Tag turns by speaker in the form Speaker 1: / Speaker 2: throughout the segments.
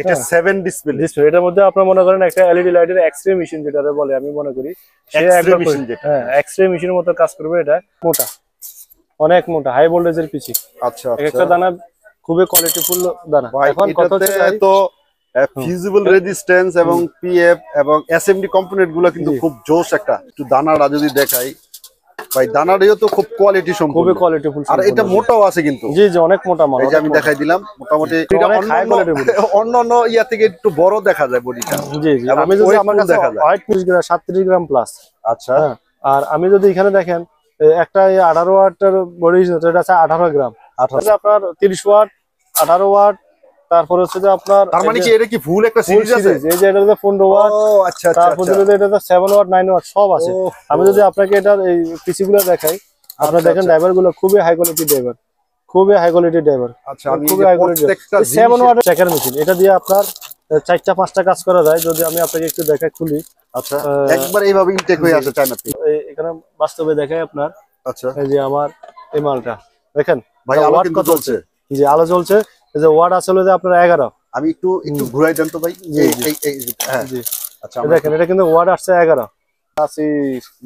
Speaker 1: এটা 7 ডিসপ্লে।
Speaker 2: এটার মধ্যে আপনারা মনে করেন একটা এলইডি লাইটের এক্স-রে মেশিন যেটা বলে, আমি মনে করি
Speaker 1: এক্স-রে মেশিন যেটা,
Speaker 2: হ্যাঁ এক্স-রে মেশিনের মতো কাজ করবে। এটা মোটা, অনেক মোটা, হাই ভোল্টেজের পিসি।
Speaker 1: আচ্ছা আচ্ছা,
Speaker 2: একটা দানা খুবই কোয়ালিটিফুল দানা।
Speaker 1: এখন কত তো ফিজিবল রেজিস্ট্যান্স এবং পিএফ এবং এসএমডি কম্পোনেন্ট গুলো কিন্তু খুব জোশ একটা। একটু দানাটা যদি দেখাই ভাই, দানাটাও তো খুব কোয়ালিটি সম্পন্ন,
Speaker 2: খুবই কোয়ালিটিফুল,
Speaker 1: আর এটা মোটাও আছে কিন্তু।
Speaker 2: জি জি, অনেক মোটা মাল।
Speaker 1: এই যে আমি দেখাই দিলাম, মোটামুটি এটা অন্যান্য ইয়া থেকে একটু বড় দেখা যায় বডিটা।
Speaker 2: জি জি, আমি যদি আমার কাছে দেখা যায় 38 গ্রাম 37 গ্রাম প্লাস।
Speaker 1: আচ্ছা,
Speaker 2: আর আমি যদি এখানে দেখেন একটা 18 ওয়াটের বডি, এটা আছে 18 গ্রাম। আচ্ছা, আপনার 30 ওয়াট, 18 ওয়াট, তারপর হচ্ছে যে আপনার,
Speaker 1: তার মানে কি এটা কি ফুল একটা সিরিজ আছে?
Speaker 2: এই যে এটা হচ্ছে 15 ওয়াট।
Speaker 1: ও আচ্ছা আচ্ছা,
Speaker 2: তারপর যদি এটা 7 ওয়াট 9 ওয়াট সব আছে। আমি যদি আপনাকে এটা এই পিসি গুলো দেখাই, আপনারা দেখেন ড্রাইভার গুলো খুবই হাই কোয়ালিটি ড্রাইভার, খুবই হাই কোয়ালিটি ড্রাইভার।
Speaker 1: আচ্ছা, আমি খুবই high quality
Speaker 2: 7 watt checker machine, এটা দিয়ে আপনার 4টা 5টা কাজ করা যায়। যদি আমি আপনাকে একটু দেখাই খুলি।
Speaker 1: আচ্ছা, একবার এইভাবে ইনটেক হয়ে আসে চায়না থেকে।
Speaker 2: এখানে বাস্তবে দেখাই আপনার।
Speaker 1: আচ্ছা,
Speaker 2: এই যে আমার এই মালটা দেখেন
Speaker 1: ভাই, আলো কিন্তু জ্বলছে।
Speaker 2: জি, আলো জ্বলছে। এই যে ওয়াট আসলে যে আপনার 11।
Speaker 1: আমি একটু ঘুরাই দেন তো ভাই। হ্যাঁ জি, আচ্ছা,
Speaker 2: দেখেন এটা কিন্তু ওয়াট আসছে 11।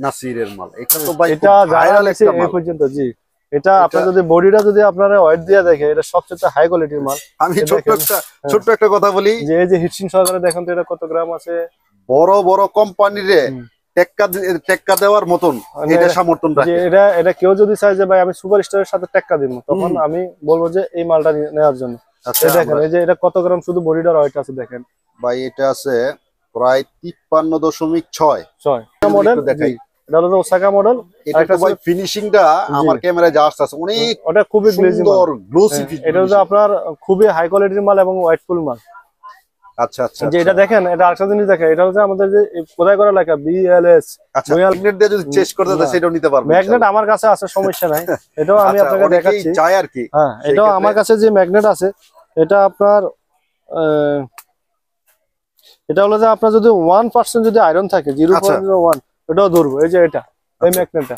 Speaker 1: নাসিরের মাল এটা তো ভাই,
Speaker 2: এটা ভাইরাল আছে এই পর্যন্ত। জি, এটা আপনার যদি বডিটা যদি আপনারা ওয়েট দিয়ে দেখে, এটা সবচেয়ে হাই কোয়ালিটির মাল।
Speaker 1: আমি ছোট্ট একটা কথা বলি,
Speaker 2: যে এই যে হিটসিং সহকারে দেখেন তো এটা কত গ্রাম আছে।
Speaker 1: বড় বড় কোম্পানিরে টেক্কা দেওয়ার মতন এটা সমর্থন রাখে।
Speaker 2: এটা কেউ যদি চায় যে ভাই আমি সুপারস্টারের সাথে টেক্কা দিব, তখন আমি বলবো যে এই মালটা নেওয়ার জন্য। দেখেন এই যে এটা কত গ্রাম শুধু বডিটার ওয়েট আছে দেখেন
Speaker 1: ভাই, এটা আছে প্রায় 53.6
Speaker 2: মডেল। দেখাই, এটা হলো ওসাকা মডেল।
Speaker 1: এটা ভাই ফিনিশিংটা আমার ক্যামেরায় যা আসছে অনেক,
Speaker 2: ওটা খুবই
Speaker 1: সুন্দর গ্লোসি।
Speaker 2: এটা হচ্ছে আপনার খুবই হাই কোয়ালিটির মাল এবং ওয়েটফুল মাল।
Speaker 1: আচ্ছা আচ্ছা,
Speaker 2: যে এটা দেখেন, এটা আরেকটা জিনিস দেখেন, এটা হচ্ছে আমাদের যে খোদাই করা লেখা বিএলএস।
Speaker 1: আচ্ছা, ম্যাগনেট দিয়ে যদি চেক করতে চাই সেটাও নিতে পারবেন।
Speaker 2: ম্যাগনেট আমার কাছে আছে, সমস্যা নাই। এটাও আমি আপনাকে দেখাচ্ছি,
Speaker 1: চাই আর কি।
Speaker 2: হ্যাঁ, এটাও আমার কাছে যে ম্যাগনেট আছে, এটা আপনার এটা হলো যে আপনার যদি 1% যদি আয়রন থাকে 0.01, এটাও ধরবো। এই যে এটা এই ম্যাগনেটটা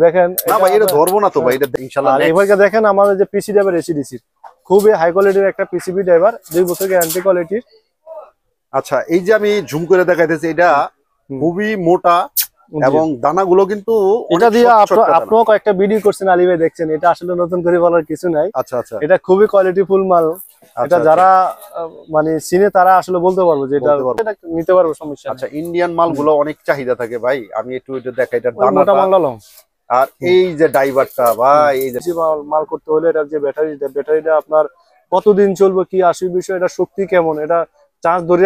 Speaker 2: দেখেন।
Speaker 1: না ভাই, এটা ধরবো না তো ভাই, এটা ইনশাআল্লাহ।
Speaker 2: আর এবারে দেখেন আমাদের যে পিসি ড্রাইভার এসিডিসি, খুবই হাই কোয়ালিটির একটা পিসিবি ড্রাইভার, 2 বছর গ্যারান্টি কোয়ালিটির।
Speaker 1: আচ্ছা, এই যে আমি জুম করে দেখাইতেছি, এটা খুবই মোটা এবং দানাগুলো কিন্তু
Speaker 2: এটা দিয়ে আপনিও কয়েকটা ভিডিও করছেন আলী ভাই, দেখছেন। এটা আসলে নতুন করে বলার কিছু নাই।
Speaker 1: আচ্ছা আচ্ছা,
Speaker 2: এটা খুবই কোয়ালিটিফুল মাল। এটা যারা মানে চিনে তারা আসলে বলতে পারবো যে এটা নিতে পারবো, সমস্যা।
Speaker 1: আচ্ছা, ইন্ডিয়ান মালগুলো অনেক চাহিদা থাকে ভাই। আমি একটু এটা দেখাই, এটা
Speaker 2: দানাটা মাল।
Speaker 1: আর এই যে ড্রাইভারটা ভাই, এই যে
Speaker 2: মাল করতে হলে এটা যে ব্যাটারিটা আপনার কতদিন চলবে, কি আসল বিষয়, এটা শক্তি কেমন, এটা চার্জ ধরে।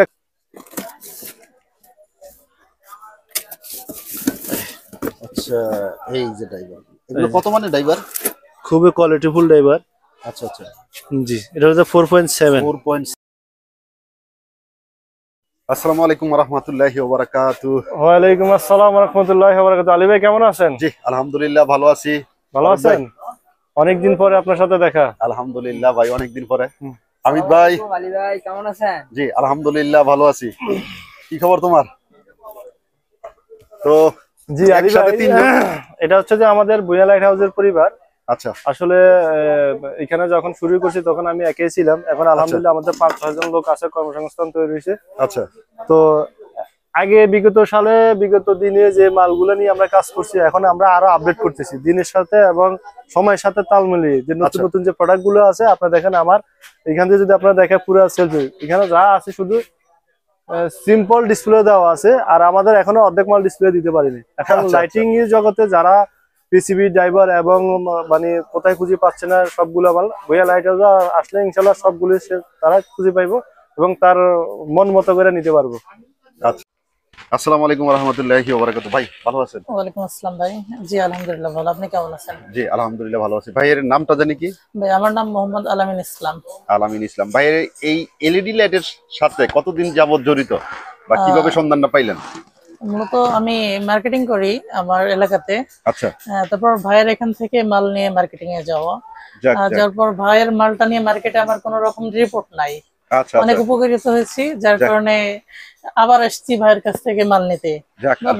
Speaker 1: আচ্ছা, এই যে ড্রাইভার, এগুলো কত মানে ড্রাইভার?
Speaker 2: খুবই কোয়ালিটিফুল ড্রাইভার।
Speaker 1: আচ্ছা আচ্ছা,
Speaker 2: জি, এটা হচ্ছে 4.7।
Speaker 1: আসসালামু আলাইকুম ওয়া রাহমাতুল্লাহি ওয়া বারাকাতুহু।
Speaker 2: ওয়া আলাইকুম আসসালাম ওয়া রাহমাতুল্লাহি ওয়া বারাকাতুহু। আলী ভাই কেমন আছেন?
Speaker 1: জি আলহামদুলিল্লাহ ভালো আছি।
Speaker 2: ভালো আছেন? অনেকদিন পরে আপনার সাথে দেখা।
Speaker 1: আলহামদুলিল্লাহ ভাই, অনেকদিন পরে। হামিদ ভাই,
Speaker 3: আলী ভাই কেমন আছেন?
Speaker 1: জি আলহামদুলিল্লাহ ভালো আছি। কি খবর তোমার? তো
Speaker 2: জি আলী ভাই, এটা হচ্ছে যে আমাদের বুয়া লাইট হাউসের পরিবার।
Speaker 1: আচ্ছা,
Speaker 2: আসলে এখানে যখন শুরু করছি তখন আমি একাই ছিলাম। এখন আলহামদুলিল্লাহ আমাদের 5-6 জন লোক আছে, কর্মসংস্থান তৈরি হয়েছে।
Speaker 1: আচ্ছা,
Speaker 2: তো আগে বিগত দিনে যে মালগুলো নিয়ে আমরা কাজ করছি, এখন আমরা আরো আপডেট করতেছি দিনের সাথে এবং সময়ের সাথে তাল মিলিয়ে। যে নতুন নতুন যে প্রোডাক্ট গুলো আছে, আপনারা দেখেন আমার এখান থেকে যদি আপনারা দেখেন পুরো সেলফি, এখানে যা আছে শুধু সিম্পল ডিসপ্লে দেওয়া আছে। আর আমাদের এখনো অর্ধেক মাল ডিসপ্লে দিতে পারিনি। এখন লাইটিং এর জগতে যারা পিসিবি ড্রাইভার এবং মানে কোথায় খুঁজে পাচ্ছে না সবগুলো মাল, ভুয়া লাইট হাউস আসলে ইনশাল্লাহ সবগুলো তারা খুঁজে পাইবো এবং তার মন মতো করে নিতে পারবো।
Speaker 1: আচ্ছা, আসসালামু আলাইকুম ওয়া রাহমাতুল্লাহি ওয়া বারাকাতুহু। ভাই ভালো আছেন?
Speaker 3: ওয়া আলাইকুম আসসালাম ভাই। জি আলহামদুলিল্লাহ ভালো, আপনি কেমন আছেন?
Speaker 1: জি আলহামদুলিল্লাহ ভালো আছি। ভাইয়ের নামটা জানি কি?
Speaker 3: ভাই আমার নাম মোহাম্মদ আলামিন ইসলাম।
Speaker 1: আলামিন ইসলাম। ভাইয়ের এই এলইডি লাইটের সাথে কতদিন যাবত জড়িত বা কিভাবে সন্ধানটা পাইলেন?
Speaker 3: মূলত আমি মার্কেটিং করি আমার এলাকাতে।
Speaker 1: আচ্ছা,
Speaker 3: তারপর ভাইয়ের এখান থেকে মাল নিয়ে মার্কেটিং এ যাওয়া, যার পর ভাইয়ের মালটা নিয়ে মার্কেটে আমার কোনো রকম রিপোর্ট নাই।
Speaker 1: আচ্ছা,
Speaker 3: অনেক উপকৃত হয়েছি, যার কারণে আবার আসছি ভাইয়ের কাছ থেকে মাল নিতে।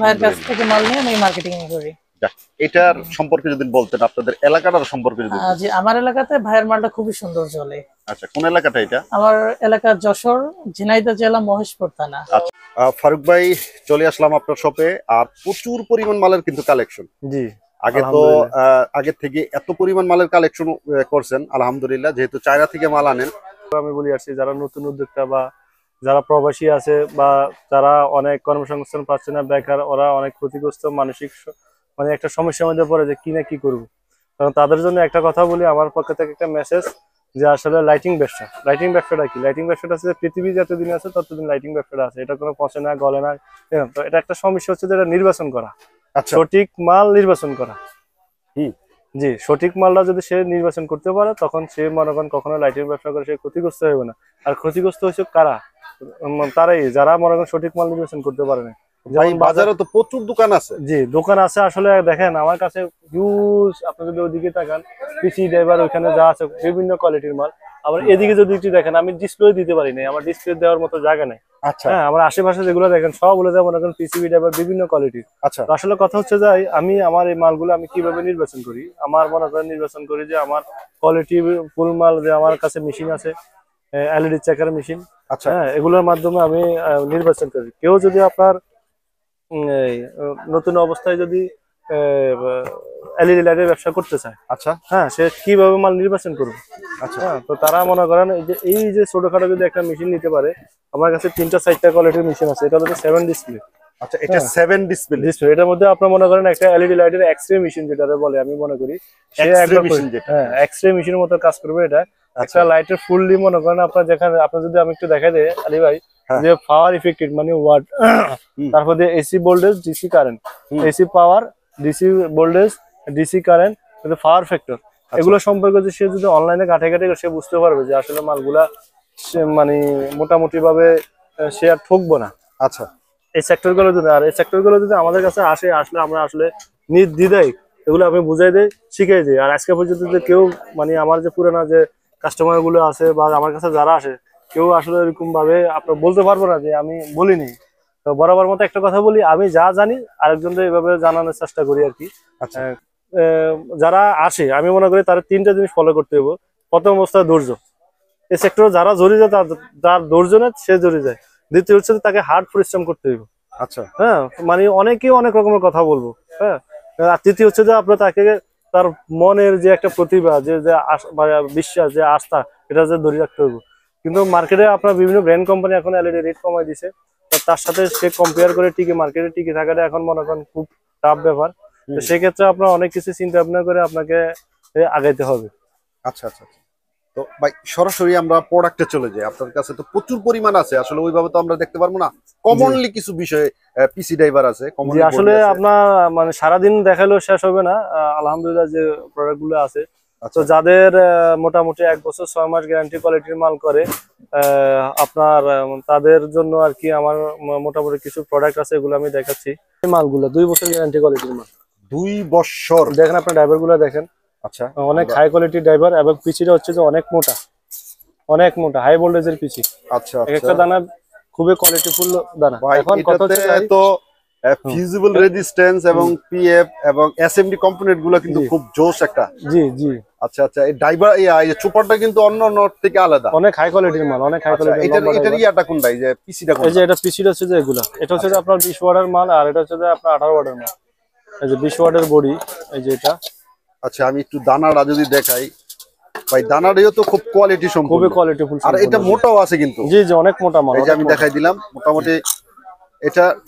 Speaker 3: ভাইয়ের কাছ থেকে মাল নিয়ে আমি মার্কেটিং করি।
Speaker 1: যাক, এটার সম্পর্কে যদি বলতেন, আপনাদের এলাকাটার সম্পর্কে যদি।
Speaker 3: জি, আমার এলাকাতে ভাইয়ের মালটা খুবই সুন্দর চলে।
Speaker 1: আচ্ছা, কোন এলাকাটা এটা?
Speaker 3: আমার এলাকা যশোর, ঝিনাইদহ জেলা, মহেশপুর থানা।
Speaker 1: আচ্ছা, ফারুক ভাই, চলে আসলাম আপনার শপে, আর প্রচুর পরিমাণ মালের কিন্তু কালেকশন।
Speaker 2: জি,
Speaker 1: আগে তো আগের থেকে এত পরিমাণ মালের কালেকশন করছেন আলহামদুলিল্লাহ, যেহেতু চায়না থেকে মাল আনেন।
Speaker 2: আমি বলি আসছি, যারা নতুন উদ্যোক্তা বা যারা প্রবাসী আছে বা যারা অনেক কর্মসংস্থান পাচ্ছে না, বেকার, ওরা অনেক ক্ষতিগ্রস্ত, মানসিক মানে একটা সমস্যার মধ্যে পড়ে যে কি না কি করবো। কারণ তাদের জন্য একটা কথা বলি, আমার পক্ষ থেকে একটা মেসেজ, যে আসলে লাইটিং ব্যবসাটা কি? লাইটিং ব্যবসাটা হচ্ছে পৃথিবী যতদিন আছে ততদিন লাইটিং ব্যবসাটা আছে। এটা কোনো পচে না, গলে না। তো এটা একটা সমস্যা হচ্ছে যে এটা নির্বাচন করা,
Speaker 1: আচ্ছা,
Speaker 2: সঠিক মাল নির্বাচন করা।
Speaker 1: হুম,
Speaker 2: জি, সঠিক মালটা যদি সে নির্বাচন করতে পারে, তখন সে মনে করেন কখনো লাইটিং ব্যবসা করে সে ক্ষতিগ্রস্ত হবে না। আর ক্ষতিগ্রস্ত হয়েছে কারা? তারাই, যারা মনে করেন সঠিক মাল নির্বাচন করতে পারে না।
Speaker 1: যেমন বাজারে তো প্রচুর দোকান আছে।
Speaker 2: জি, দোকান আছে। আসলে দেখেন আমার কাছে হিউজ, আপনি যদি ওইদিকে তাকান, পিসি ড্রাইভার ওইখানে যা আছে বিভিন্ন কোয়ালিটির মাল। আবার এদিকে যদি একটু দেখেন, আমি ডিসপ্লে দিতে পারি না, আমার ডিসপ্লে দেওয়ার মতো জায়গা নেই।
Speaker 1: আচ্ছা,
Speaker 2: হ্যাঁ, আমার আশেপাশে যেগুলো দেখেন সবগুলো যেমন এখন পিসিবি ড্রাইভার বিভিন্ন কোয়ালিটির।
Speaker 1: আচ্ছা,
Speaker 2: তো আসলে কথা হচ্ছে যে আমি আমার এই মালগুলো আমি কিভাবে নির্বাচন করি, আমার মনে করেন নির্বাচন করি যে আমার কোয়ালিটি ফুল মাল, যে আমার কাছে মেশিন আছে, এলইডি চেকার মেশিন।
Speaker 1: আচ্ছা,
Speaker 2: হ্যাঁ, এগুলোর মাধ্যমে আমি নির্বাচন করি। কেউ যদি আপনার এই নতুন অবস্থায় যদি এলইডি লাইটের ব্যবসা করতে চায়,
Speaker 1: আচ্ছা,
Speaker 2: হ্যাঁ, সে কিভাবে মাল নির্বাচন করবে?
Speaker 1: আচ্ছা,
Speaker 2: হ্যাঁ, তো তারা মনে করেন এই যে ছোটখাটো যদি একটা মেশিন নিতে পারে, আমার কাছে 3-4টা কোয়ালিটির মেশিন আছে। এটা হচ্ছে 7 ডিসপ্লে।
Speaker 1: আচ্ছা, এটা 7 ডিসপ্লে।
Speaker 2: এটার মধ্যে আপনার মনে করেন একটা এলইডি লাইটের এক্সরে মেশিন যেটা বলে, আমি মনে করি এক্সরে মেশিনের মতো কাজ করবে এটা। একটা লাইটের ফুললি মনে করেন আপনার, যেখানে আপনার যদি আমি একটু দেখাই দেই আলী ভাই, যে পাওয়ার ইফেক্টেড মানে ওয়াট, তারপর দিয়ে AC voltage, DC current, AC পাওয়ার, DC voltage, DC current, power factor, এগুলো সম্পর্কে যদি সে যদি অনলাইনে ঘাটে সে বুঝতে পারবে যে আসলে মালগুলা মানে মোটামুটি ভাবে সে আর ঠকবো না।
Speaker 1: আচ্ছা,
Speaker 2: এই সেক্টর গুলো যদি, আর এই সেক্টর গুলো যদি আমাদের কাছে আসলে আমরা আসলে নির্দ্বিধায় এগুলো আমি বুঝাই দিই, শিখাই দিই। আর আজকে পর্যন্ত যে কেউ মানে আমার যে পুরানা যে কাস্টমার গুলো আছে বা আমার কাছে যারা আসে, কেউ আসলে এরকম ভাবে আপনার বলতে পারবো না যে আমি বলিনি। তো বরাবর মতো একটা কথা বলি, আমি যা জানি আরেকজনদের এইভাবে জানানোর চেষ্টা করি আর কি।
Speaker 1: আচ্ছা,
Speaker 2: যারা আসে আমি মনে করি তার 3টা জিনিস ফলো করতে হবে। প্রথম অবস্থায় ধৈর্য, এই সেক্টরে যারা জড়িয়ে যায় তার ধৈর্য নেই, সে জড়িয়ে যায়। দ্বিতীয় হচ্ছে তাকে হার্ড পরিশ্রম করতে হবে।
Speaker 1: আচ্ছা,
Speaker 2: হ্যাঁ, মানে অনেকেই অনেক রকমের কথা বলবো। হ্যাঁ, আর তৃতীয় হচ্ছে যে আপনার তাকে তার মনের যে একটা প্রতিভা, যে বিশ্বাস, যে আস্থা, এটা যে ধরে রাখতে হবে। কিন্তু মার্কেটে আপনার বিভিন্ন ব্র্যান্ড কোম্পানি এখন এলইডি রেট কমাই দিছে, তার সাথে সে কম্পেয়ার করে মার্কেটে টিকে থাকাটা এখন মনে করেন খুব টাফ ব্যাপার। তো সেক্ষেত্রে আপনার অনেক কিছু চিন্তা ভাবনা করে আপনাকে আগাইতে হবে।
Speaker 1: আচ্ছা, আচ্ছা। তো ভাই, সরাসরি আমরা প্রোডাক্টে চলে যাই। আপনার কাছে তো প্রচুর পরিমাণ আছে, আসলে ওইভাবে তো আমরা দেখতে পারবো না। কমনলি কিছু বিষয়ে পিসি ড্রাইভার আছে,
Speaker 2: আসলে আপনার মানে সারাদিন দেখালেও শেষ হবে না। আলহামদুলিল্লাহ যে প্রোডাক্ট গুলো আছে, তো যাদের মোটামুটি 1 বছর 6 মাস গ্যারান্টি কোয়ালিটির মাল করে, আপনার তাদের জন্য আর কি আমার মোটামুটি কিছু প্রোডাক্ট আছে, এগুলো আমি দেখাচ্ছি। এই মালগুলো 2 বছর গ্যারান্টি কোয়ালিটির মাল।
Speaker 1: 2 বছর?
Speaker 2: দেখেন আপনার ড্রাইভার গুলো দেখেন।
Speaker 1: আচ্ছা,
Speaker 2: অনেক হাই কোয়ালিটির ড্রাইভার, এবং পিচিটা হচ্ছে যে অনেক মোটা হাই ভোল্টেজের পিচি।
Speaker 1: আচ্ছা,
Speaker 2: একটা দানা খুবই কোয়ালিটিফুল দানা।
Speaker 1: এখন কত তো ফিজিবল রেজিস্ট্যান্স এবং পিএফ এবং এসএমডি কম্পোনেন্ট গুলো কিন্তু খুব জোশ একটা।
Speaker 2: জি জি।
Speaker 1: আচ্ছা, আচ্ছা, এই ড্রাইভার এই চুপারটা কিন্তু অন্য থেকে আলাদা,
Speaker 2: অনেক হাই কোয়ালিটির মাল, অনেক হাই কোয়ালিটির।
Speaker 1: এটার ইয়াটা কোনটা? এই যে পিসিটা কোনটা?
Speaker 2: এই যে এটা পিসিটা হচ্ছে যে এগুলা, এটা হচ্ছে যে আপনার 20 ওয়াটের মাল, আর এটা হচ্ছে যে আপনার 18 ওয়াটের মাল। এই যে 20 ওয়াটের বডি, এই যে এটা।
Speaker 1: আচ্ছা, আমি একটু দানাটা যদি দেখাই ভাই, দানাটাও তো খুব কোয়ালিটি সম্পূর্ণ,
Speaker 2: খুবই কোয়ালিটিফুল,
Speaker 1: আর এটা মোটাও আছে কিন্তু।
Speaker 2: জি জি, অনেক মোটা মাল।
Speaker 1: এই যে আমি দেখাই দিলাম মোটামুটি।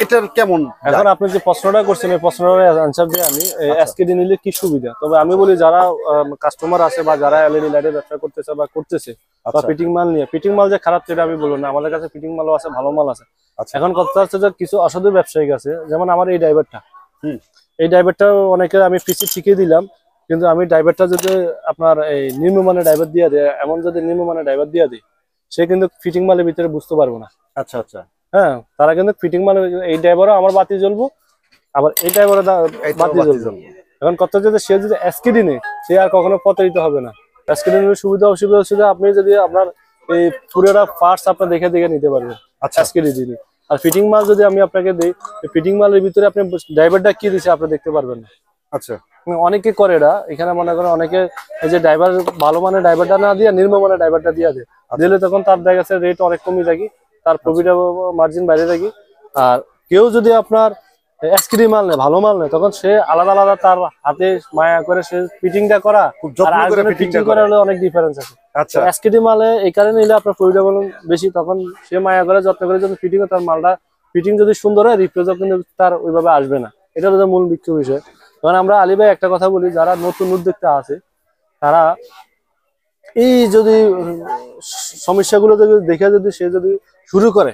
Speaker 1: এটার কেমন?
Speaker 2: এখন আপনি যে প্রশ্নটা করছেন, এই প্রশ্নের অ্যানসার দিয়ে আমি এসকেডি নিলে কি সুবিধা। তবে আমি বলি, যারা কাস্টমার আছে বা যারা এলইডি লাইটের ব্যবসা করতেছে বা করতেছে, বা ফিটিং মাল নিয়ে, ফিটিং মাল যে খারাপ সেটা আমি বলবো না, আমাদের কাছে ফিটিং মালও আছে, ভালো মাল আছে। এখন কথা হচ্ছে যে কিছু অসাধু ব্যবসায়িক আছে, যেমন আমার এই ড্রাইভারটা, এই ড্রাইভারটা অনেকে আমি পিসি শিখিয়ে দিলাম, কিন্তু আমি ড্রাইভারটা যদি আপনার এই নিম্নমানের ড্রাইভার দিয়ে দেয়, এমন যদি নিম্নমানের ড্রাইভার দিয়ে দিই, সে কিন্তু ফিটিং মালের ভিতরে বুঝতে পারবো না।
Speaker 1: আচ্ছা, আচ্ছা।
Speaker 2: হ্যাঁ, তারা কিন্তু ফিটিং মাল, এই ড্রাইভারও আমার বাতি জ্বলবো, আবার এই ড্রাইভারও বাতি জ্বলবো। এখন কথা হচ্ছে সে যদি এসকেডি নেই, সে আর কখনো প্রতারিত হবে না। এসকেডি নিলে সুবিধা অসুবিধা হচ্ছে যে আপনি যদি আপনার এই পুরোটা পার্টস আপনার দেখে নিতে পারবেন এসকেডি দিলে। আর ফিটিং মাল যদি আমি আপনাকে দিই, ফিটিং মালের ভিতরে আপনি ড্রাইভারটা কি দিচ্ছে আপনি দেখতে পারবেন না।
Speaker 1: আচ্ছা
Speaker 2: অনেকে করে এটা, এখানে মনে করেন অনেকে এই যে ড্রাইভার ভালো মানের ড্রাইভারটা না দিয়ে নিম্নমানের ড্রাইভারটা দিয়ে দেয়, দিলে তখন তার দেখা যাচ্ছে রেট অনেক কমে থাকি, তার প্রফিট মার্জিন বাইরে থাকি। আর কেউ যদি আপনার এসকিডি মাল নেয়, ভালো মাল নেয়, তখন সে আলাদা আলাদা তার হাতে মায়া করে সে ফিটিংটা করা,
Speaker 1: খুব যত্ন করে
Speaker 2: ফিটিং করা হলে অনেক ডিফারেন্স আছে।
Speaker 1: আচ্ছা
Speaker 2: এসকিডি মালে এই কারণে নিলে আপনার প্রফিটেবল বেশি, তখন সে মায়া করে যত্ন করে যদি ফিটিং তার মালটা ফিটিং যদি সুন্দর হয়, রিপ্লেসও কিন্তু তার ওইভাবে আসবে না। এটা হচ্ছে মূল মুখ্য বিষয়। কারণ আমরা আলী ভাই একটা কথা বলি, যারা নতুন উদ্যোক্তা আছে তারা এই যদি সমস্যাগুলো যদি দেখে যদি সে যদি শুরু করে,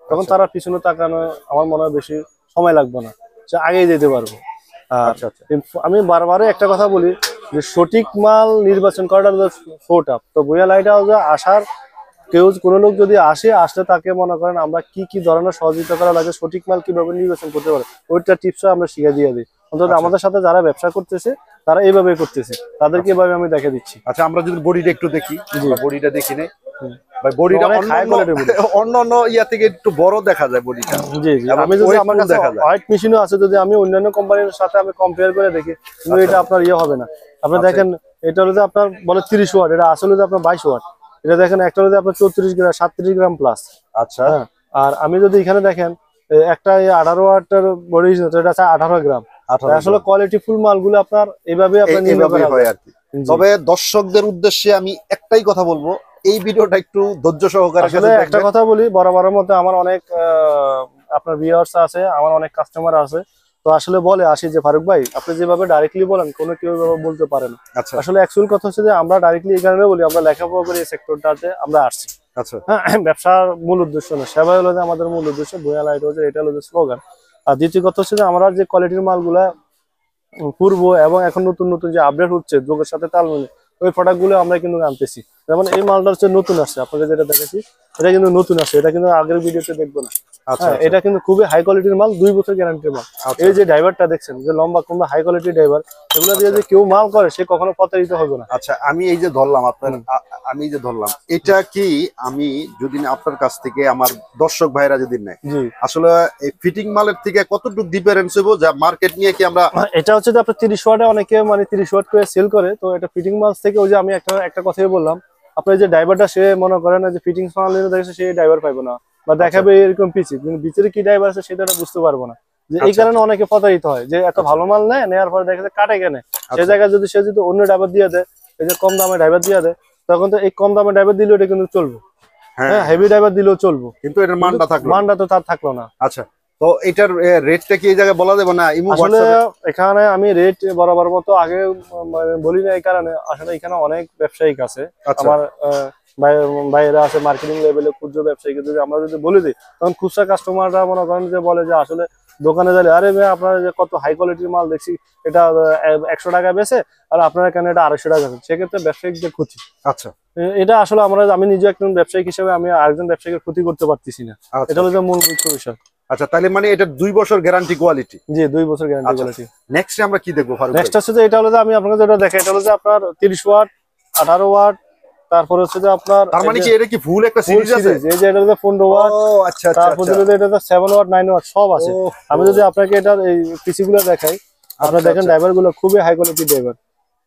Speaker 2: তখন তারা পিছনে তাকানো আমার মনে হয় বেশি সময় লাগবে না, সে আগেই যেতে পারবো। আর
Speaker 1: আচ্ছা আচ্ছা
Speaker 2: আমি বারবারই একটা কথা বলি যে সঠিক মাল নির্বাচন করাটা সো টাফ। তো ভুঁইয়া লাইট হাউসে আসার কেউ কোনো লোক যদি আসলে তাকে মনে করেন আমরা কি কি ধরনের সহযোগিতা করা লাগে, সঠিক মাল কিভাবে নির্বাচন করতে পারে, ওইটা টিপসও আমরা শিখে দিয়ে দিই। অন্তত আমাদের সাথে যারা ব্যবসা করতেছে তারা এইভাবে করতেছে, তাদেরকে এভাবে আমি দেখে দিচ্ছি।
Speaker 1: আচ্ছা আমরা যদি বডিটা একটু দেখি, বডিটা দেখি নেই ভাই,
Speaker 2: বডিটা
Speaker 1: বডিটা
Speaker 2: অনেক হাই কোয়ালিটির বডি,
Speaker 1: অন্যান্য ইয়া থেকে একটু বড় দেখা যায় বডিটা।
Speaker 2: জি জি, আমি যদি আমার কাছে হোয়াইট মেশিনও আছে, যদি আমি অন্যান্য কোম্পানির সাথে আমি কম্পেয়ার করে দেখি, কিন্তু এটা আপনার ইয়ে হবে না। আপনি দেখেন এটা হলো যে আপনার বলে 30 ওয়াট, এটা আসলে যে আপনার 22 ওয়াট। এটা দেখেন একটা হলো যে আপনার 34 গ্রাম 37 গ্রাম প্লাস।
Speaker 1: আচ্ছা
Speaker 2: হ্যাঁ, আর আমি যদি এখানে দেখেন একটা 18 ওয়াটের বডি, এটা আছে 18 গ্রাম। আসলে কোয়ালিটি ফুল মালগুলো আপনার এইভাবে আপনার
Speaker 1: এইভাবে হয় আর কি। তবে দর্শকদের উদ্দেশ্যে আমি একটাই কথা বলবো, এই ভিডিওটা একটু ধৈর্য সহকারে
Speaker 2: আসলে একটা কথা বলি, বরাবরের মধ্যে আমার অনেক আপনার ভিউয়ার্স আছে, আমার অনেক কাস্টমার আছে, তো আসলে বলে আসি যে ফারুক ভাই আপনি যেভাবে ডাইরেক্টলি বলেন কোনো কেউ বলতে পারে না।
Speaker 1: আচ্ছা
Speaker 2: আসলে অ্যাকচুয়াল কথা হচ্ছে যে আমরা ডাইরেক্টলি এই কারণে বলি, আমরা লেখাপড়া করে এই সেক্টরটাতে আমরা আসছি।
Speaker 1: আচ্ছা
Speaker 2: ব্যবসার মূল উদ্দেশ্য না, সেবা হলো যে আমাদের মূল উদ্দেশ্য, ভুঁইয়া লাইট হাউস এটা হলো যে স্লোগান। আর দ্বিতীয় কথা হচ্ছে যে আমরা যে কোয়ালিটির মালগুলা পূর্ব এবং এখন নতুন নতুন যে আপডেট হচ্ছে যুগের সাথে তাল মিলে, ওই প্রোডাক্ট গুলো আমরা কিন্তু আনতেছি। যেমন এই মালটা হচ্ছে নতুন আসছে, আপনাকে যেটা দেখাচ্ছি এটা কিন্তু নতুন আসছে, এটা কিন্তু আগের ভিডিওতে দেখবো না। এটা কিন্তু খুবই হাই কোয়ালিটির মাল, 2 বছর গ্যারান্টির মাল। এই যে ড্রাইভারটা দেখছেন যে লম্বা কিংবা হাই কোয়ালিটির ড্রাইভার, এগুলো দিয়ে যে কেউ মাল করে সে কখনো প্রতারিত হবে না।
Speaker 1: আচ্ছা আমি এই যে ধরলাম আপনার, আমি যে ধরলাম এটা কি, আমি যদি আপনার কাছ থেকে আমার দর্শক ভাইরা যদি নেয়, আসলে এই ফিটিং মালের থেকে কতটুকু ডিফারেন্স হইবো যা মার্কেট নিয়ে কি আমরা,
Speaker 2: এটা হচ্ছে যে আপনার 30 ওয়াটে অনেকে মানে 30 ওয়াট করে সেল করে, তো এটা ফিটিং মাল থেকে ওই যে আমি একটা কথাই বললাম, আপনার যে ড্রাইভারটা সে মনে করেন যে ফিটিং মাল নিয়ে দেখছে সে ড্রাইভার পাইবো না, বা দেখাবে এরকম পিছি, কিন্তু ভিতরে কি ড্রাইভার আছে সেটা বুঝতে পারবো না। যে এই কারণে অনেকে প্রতারিত হয় যে এত ভালো মাল নেওয়ার পরে দেখা যায় কাটে কেনে, সেই জায়গায় যদি সে যদি অন্য ড্রাইভার দিয়ে দেয়, এই যে কম দামে ড্রাইভার দিয়ে দেয়, তখন তো এই কম দামে ড্রাইভার দিলেও এটা কিন্তু চলবো, হ্যাঁ হেভি ড্রাইভার দিলেও চলবো, কিন্তু এটার মানটা তো তার থাকলো না।
Speaker 1: আচ্ছা তো এটার রেটটা কি এই জায়গায় বলা যাবে না?
Speaker 2: আসলে এখানে আমি রেট বরাবর মতো আগে বলি না, এই কারণে আসলে এখানে অনেক ব্যবসায়িক আছে, আমার বাইরে আছে মার্কেটিং লেভেলে ক্ষুদ্র ব্যবসায়ী, যদি আমরা যদি বলে দিই তখন খুচরা কাস্টমাররা মনে করেন যে বলে যে আসলে দোকানে গেলে আরে ভাই আপনারা যে কত হাই কোয়ালিটির মাল দেখছি, এটা 100 টাকা বেচে আর আপনারা কেন এটা 250 টাকা, সেক্ষেত্রে ব্যবসায়িকদের ক্ষতি।
Speaker 1: আচ্ছা
Speaker 2: এটা আসলে আমি নিজে একজন ব্যবসায়িক হিসেবে আমি আরেকজন ব্যবসায়ীকে ক্ষতি করতে পারতেছি না, এটা হলো মূল মুখ্য বিষয়।
Speaker 1: আচ্ছা তাহলে মানে এটা 2 বছর গ্যারান্টি কোয়ালিটি?
Speaker 2: জি 2 বছর গ্যারান্টি কোয়ালিটি।
Speaker 1: নেক্সট আমরা কি দেখবো ফারুক?
Speaker 2: নেক্সট হচ্ছে যে এটা হলো যে আমি আপনাকে যেটা দেখাই, এটা হলো যে আপনার 30 ওয়াট 18 ওয়াট, তারপর হচ্ছে যে আপনার
Speaker 1: তার মানে কি এটা কি ফুল একটা সিরিজ আছে?
Speaker 2: এই যে এটা হলো 15 ওয়াট,
Speaker 1: আচ্ছা
Speaker 2: তারপর যদি এটা 7 ওয়াট 9 ওয়াট সব আছে। আমি যদি আপনাকে এটা এই পিসি গুলো দেখাই, আপনারা দেখেন ড্রাইভার গুলো খুবই হাই কোয়ালিটি ড্রাইভার,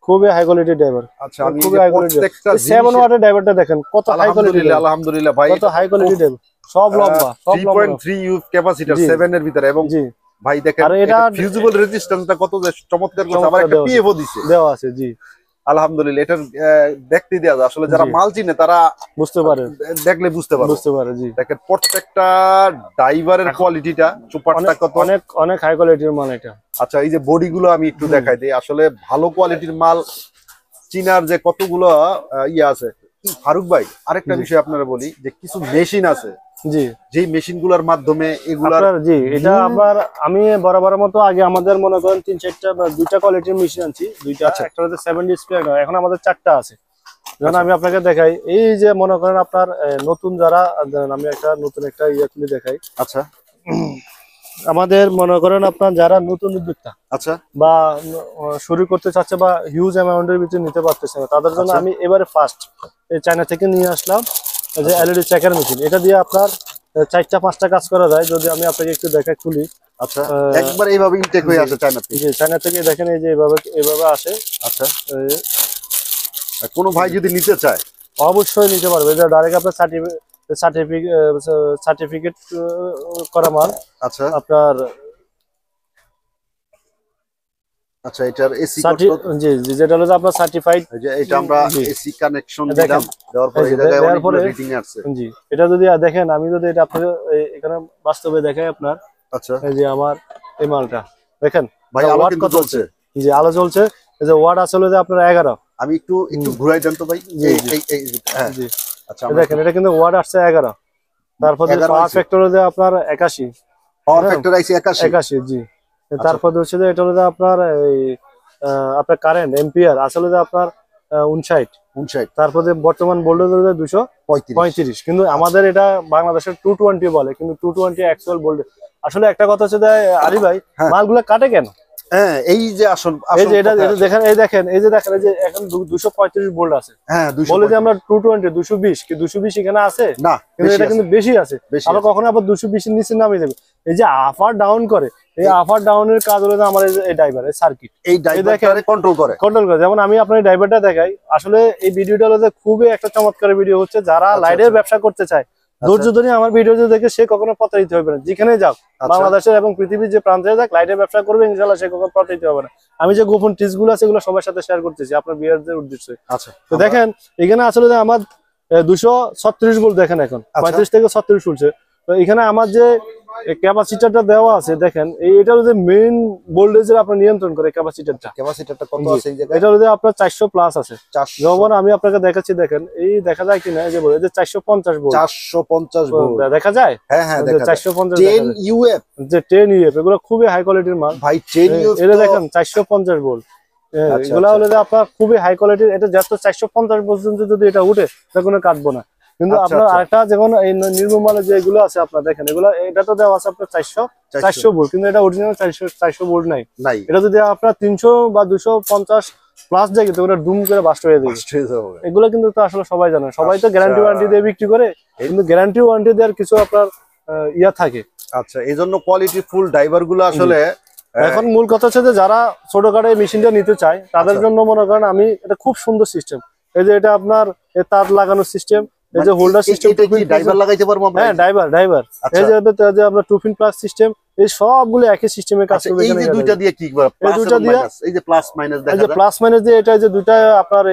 Speaker 2: খুবই হাই কোয়ালিটি ড্রাইভার।
Speaker 1: আচ্ছা আমি প্রত্যেকটা
Speaker 2: 7 ওয়াটের ড্রাইভারটা দেখেন কত হাই কোয়ালিটি,
Speaker 1: আলহামদুলিল্লাহ ভাই
Speaker 2: কত হাই কোয়ালিটি ড্রাইভার, সব লম্বা, সব
Speaker 1: 3.3 ইউ ক্যাপাসিটর 7 এর ভিতরে, এবং
Speaker 2: জি
Speaker 1: ভাই দেখেন এটা ফিউজিবল রেজিস্ট্যান্সটা কত চমৎকার করছে, আবার একটা পিএফও দিছে,
Speaker 2: দেওয়া আছে। জি
Speaker 1: আলহামদুলিল্লাহ, এটা দেখতে দেওয়া যায়, আসলে যারা মাল চিনে তারা
Speaker 2: বুঝতে পারে,
Speaker 1: দেখলে বুঝতে পারে। জি দেখেন প্রত্যেকটা ড্রাইভারের কোয়ালিটিটা, চুপারটা কত
Speaker 2: অনেক হাই কোয়ালিটির মাল এটা।
Speaker 1: আচ্ছা এই যে বডি গুলো আমি একটু দেখাই দিই, আসলে ভালো কোয়ালিটির মাল চিনার যে কতগুলো ইয়ে আছে। ফারুক ভাই আরেকটা বিষয় আপনারা বলি, যে কিছু মেশিন আছে
Speaker 2: জি,
Speaker 1: যে মেশিন গুলার মাধ্যমে এগুলার,
Speaker 2: জি এটা আবার আমি বরাবরের মতো আগে আমাদের মনে করেন 3-4টা বা 2টা কোয়ালিটির মেশিন আনছি, 2টা, একটা হচ্ছে 7 ডিসপ্লে, এখন আমাদের 4টা আছে। যেমন আমি আপনাকে দেখাই, এই যে মনে করেন আপনার নতুন যারা, আমি নতুন একটা ইয়ে খুলে দেখাই।
Speaker 1: আচ্ছা
Speaker 2: আমাদের মনে করেন আপনার যারা নতুন উদ্যোক্তা,
Speaker 1: আচ্ছা
Speaker 2: বা শুরু করতে চাচ্ছে বা হিউজ অ্যামাউন্টের ভিতরে নিতে পারতেছে না, তাদের জন্য আমি এবারে ফার্স্ট এই চায়না থেকে নিয়ে আসলাম যে এলইডি চেকার মেশিন। এটা দিয়ে আপনার 4টা 5টা কাজ করা যায়। যদি আমি আপনাকে একটু দেখাই খুলি,
Speaker 1: আচ্ছা, একবার এইভাবে ইনটেক হয়ে আসে চায়না থেকে।
Speaker 2: জি, চায়না থেকে দেখেন এই যে এইভাবে আসে।
Speaker 1: আচ্ছা, কোনো ভাই যদি নিতে চায়
Speaker 2: অবশ্যই নিতে পারবে, এটা ডাইরেক্ট আপনার সার্টিফিকেট করা মাল।
Speaker 1: আচ্ছা
Speaker 2: আপনার
Speaker 1: আচ্ছা, এটার এসি
Speaker 2: জি জি, যেটা হলো আপনার সার্টিফাইড।
Speaker 1: এটা আমরা এসি কানেকশন দিলাম, দেওয়ার পরে এই জায়গায় অনেকগুলো রিডিং আসছে।
Speaker 2: জি, এটা যদি দেখেন, আমি যদি এটা আপনাকে এখানে বাস্তবে দেখাই আপনার।
Speaker 1: আচ্ছা,
Speaker 2: এই যে আমার এই মালটা দেখেন
Speaker 1: ভাই, আলো কিন্তু চলছে।
Speaker 2: জি, আলো চলছে। এই যে ওয়াট আসলে যে আপনার 11।
Speaker 1: আমি একটু ঘুরাই দেন তো ভাই। হ্যাঁ,
Speaker 2: জি,
Speaker 1: আচ্ছা,
Speaker 2: দেখেন এটা কিন্তু ওয়াট আসছে 11। তারপরে পাওয়ার ফ্যাক্টর হলো আপনার 81।
Speaker 1: পাওয়ার ফ্যাক্টর আইছে 81।
Speaker 2: জি, তারপর হচ্ছে যে এটা হলো আপনার এই আপনার কারেন্ট এম্পিয়ার আসলে যে আপনার 59। তারপরে বর্তমান ভোল্টেজ হলো 235। কিন্তু আমাদের এটা বাংলাদেশের 220 বলে, কিন্তু 220 অ্যাকচুয়াল ভোল্টেজ। আসলে একটা কথা হচ্ছে যে আলী ভাই, মালগুলো কাটে কেন?
Speaker 1: হ্যাঁ, এই যে আসল
Speaker 2: এই যে এটা দেখেন, এই যে দেখেন এই যে এখন 235 ভোল্ট আছে।
Speaker 1: হ্যাঁ,
Speaker 2: বলে যে আমরা 220 220 কি 220 এখানে আছে
Speaker 1: না,
Speaker 2: কিন্তু এটা কিন্তু বেশি আছে। আবার কখনো আবার 220 এর নিচে নামিয়ে দেবে। এই যে আপ আর ডাউন করে, এই আপ আর ডাউনের কাজ হলো আমার এই ড্রাইভার, এই সার্কিট,
Speaker 1: এই ড্রাইভার কন্ট্রোল করে।
Speaker 2: যেমন আমি আপনার ড্রাইভারটা দেখাই। আসলে এই ভিডিওটা হলো যে খুবই একটা চমৎকার ভিডিও হচ্ছে। যারা লাইটের ব্যবসা করতে চায়, ধৈর্য ধরে আমার ভিডিও দেখে সে কখনো প্রতারিত হবে না। যেখানে যাও, বাংলাদেশের এবং পৃথিবীর যে প্রান্তে যাক, লাইটের ব্যবসা করবে ইনশাআল্লাহ সে কখনো প্রতারিত হবে না। আমি যে গোপন টিপস গুলো আছে এগুলো সবার সাথে শেয়ার করতেছি আপনার ভিউয়ারদের উদ্দেশ্যে।
Speaker 1: আচ্ছা,
Speaker 2: তো দেখেন এখানে আসলে যে আমার 236 ভোল্ট দেখেন, এখন 35 থেকে 36 চলছে। তো এখানে আমার যে ক্যাপাসিটরটা দেওয়া আছে দেখেন, এটা হলো যে মেইন ভোল্টেজের আপনার নিয়ন্ত্রণ করে ক্যাপাসিটরটা।
Speaker 1: কত আছে এই জায়গায়?
Speaker 2: এটা হলো যে আপনার 400 প্লাস আছে। যখন আমি আপনাকে দেখাচ্ছি দেখেন, এই দেখা যায় কিনা, এই যে বলে যে 450 ভোল্ট।
Speaker 1: 450 ভোল্ট
Speaker 2: দেখা যায়।
Speaker 1: হ্যাঁ হ্যাঁ, দেখা যায়।
Speaker 2: 450
Speaker 1: 10 ইউএফ,
Speaker 2: যে 10 ইউএফ, এগুলো খুবই হাই কোয়ালিটির মাল
Speaker 1: ভাই। 10 ইউএফ
Speaker 2: এটা দেখেন 450 ভোল্ট। এগুলা হলো যে আপনার খুবই হাই কোয়ালিটির। এটা যত 450 পর্যন্ত যদি এটা উঠে তখন কাটবো না। কিন্তু আপনার আরেকটা যেমন এই নির্মম মালে যেগুলো আছে আপনার দেখেন, এগুলো এটা তো দেওয়া আছে আপনার 400 ভোল্ট, কিন্তু এটা অরিজিনাল 400 ভোল্ট নাই। এটা যদি আপনার 300 বা 250 প্লাস যায় কিন্তু ওটা ডুম করে বাস্ট হয়ে যাবে। এগুলো কিন্তু তো আসলে সবাই জানে, সবাই তো গ্যারান্টি ওয়ারেন্টি দিয়ে বিক্রি করে, কিন্তু গ্যারান্টি ওয়ারেন্টি দেওয়ার কিছু আপনার ইয়া থাকে।
Speaker 1: আচ্ছা, এই জন্য কোয়ালিটি ফুল ড্রাইভার গুলো আসলে
Speaker 2: এখন মূল কথা হচ্ছে যে যারা ছোটখাটো এই মেশিনটা নিতে চায় তাদের জন্য মনে করেন আমি এটা খুব সুন্দর সিস্টেম। এই যে এটা আপনার তার লাগানোর সিস্টেম, এই যে হোল্ডার সিস্টেম,
Speaker 1: ড্রাইভার লাগাইতে পারবো আমরা।
Speaker 2: হ্যাঁ, ড্রাইভার। এই যে আপনার 2 পিন প্লাস সিস্টেম, এই সবগুলো একই সিস্টেমে কাজ করবে।
Speaker 1: এই যে দুইটা দিয়ে কি করব?
Speaker 2: এই দুইটা দিয়ে,
Speaker 1: এই যে প্লাস মাইনাস দেখা যায়,
Speaker 2: এই যে প্লাস মাইনাস দিয়ে, এটা যে দুইটা আপনার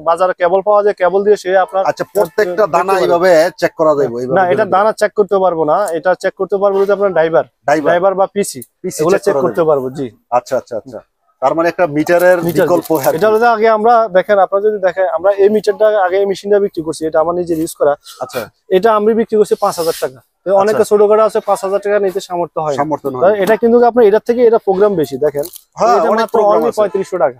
Speaker 2: বাজারে কেবল পাওয়া যায়, কেবল দিয়ে সে আপনার।
Speaker 1: আচ্ছা, প্রত্যেকটা দানা এইভাবে চেক করা যাবে?
Speaker 2: না, এটা দানা চেক করতে পারবো না, এটা চেক করতে পারবো যদি আপনার ড্রাইভার বা পিসি এগুলো চেক করতে পারবো। জি,
Speaker 1: আচ্ছা আচ্ছা আচ্ছা, তার মানে একটা মিটারের বিকল্প।
Speaker 2: এটা হলো আগে আমরা দেখেন, আপনারা যদি দেখেন, আমরা এই মিটারটা আগে এই মেশিনটা বিক্রি করছি, এটা আমার নিজের ইউজ করা।
Speaker 1: আচ্ছা,
Speaker 2: এটা আমি বিক্রি করছি 5000 টাকা। অনেকে ছোটখাটো আছে 5000 টাকা নিতে সামর্থ্য হয়। এটা কিন্তু আপনার এটার থেকে এটা প্রোগ্রাম বেশি দেখেন। এটা মাত্র 3500 টাকা,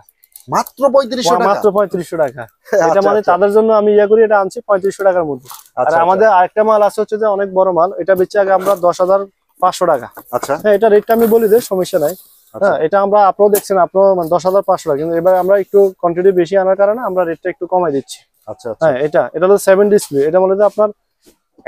Speaker 1: মাত্র 3500 টাকা,
Speaker 2: মাত্র 3500 টাকা। এটা মানে তাদের জন্য আমি ইয়া করি, এটা আনছি 3500 টাকার মধ্যে। আর আমাদের আরেকটা মাল আছে হচ্ছে যে অনেক বড় মাল, এটা বেচে আগে আমরা 10500 টাকা।
Speaker 1: আচ্ছা,
Speaker 2: হ্যাঁ, এটা রেটটা আমি বলি দেই, সমস্যা নাই। হ্যাঁ, এটা আমরা আপনারা দেখছেন, আপনারা 10500 টাকা, কিন্তু এবার আমরা একটু কোয়ান্টিটি বেশি আনার কারণে আমরা রেটটা একটু কমাই দিচ্ছি।
Speaker 1: আচ্ছা,
Speaker 2: হ্যাঁ, এটা হলো 7 ডিসপ্লে। এটা মানে আপনার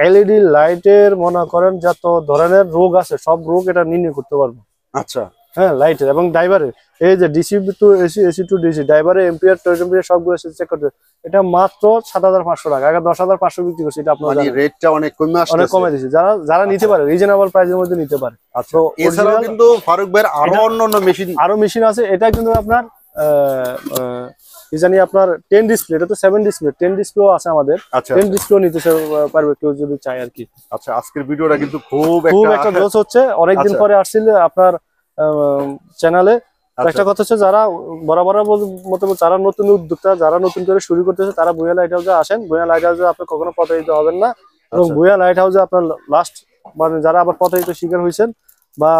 Speaker 2: এলইডি লাইটের মনে করেন যত ধরনের রোগ আছে সব রোগ এটা নির্ণয় করতে পারবো।
Speaker 1: আচ্ছা,
Speaker 2: হ্যাঁ, লাইটের এবং ড্রাইভারের এই যে DC to AC, AC two DC, ড্রাইভারের এম্পিয়ার টু এম্পিয়ার সবগুলো চেক করতে। এটা মাত্র 7500 টাকা, আগে 10500 বিক্রি করছি। এটা আপনারা
Speaker 1: মানে রেটটা অনেক কমে আসছে,
Speaker 2: অনেক কমে দিয়েছে। যারা নিতে পারে রিজনেবল প্রাইসের মধ্যে নিতে পারে।
Speaker 1: আচ্ছা, এছাড়াও কিন্তু ফারুক ভাইয়ের আরো মেশিন
Speaker 2: আছে। এটা কিন্তু আপনার কি জানি আপনার 10 ডিসপ্লে, এটা তো 7 ডিসপ্লে, 10 ডিসপ্লেও আছে আমাদের। 10 ডিসপ্লেও নিতে পারবে কেউ যদি চায় আর কি।
Speaker 1: আচ্ছা, আজকের ভিডিওটা কিন্তু খুব
Speaker 2: একটা জোশ হচ্ছে। অনেকদিন পরে আসছিল আপনার চ্যানেলে। একটা কথা হচ্ছে, যারা বরাবর মতো যারা নতুন উদ্যোক্তা, যারা নতুন করে শুরু করতেছে, তারা ভুয়া লাইট হাউসে আসেন। ভুয়া লাইট হাউসে আপনি কখনো প্রতারিত হবেন না। এবং ভুয়া লাইট হাউসে আপনার লাস্ট মানে যারা আবার প্রতারিত শিকার হয়েছেন বা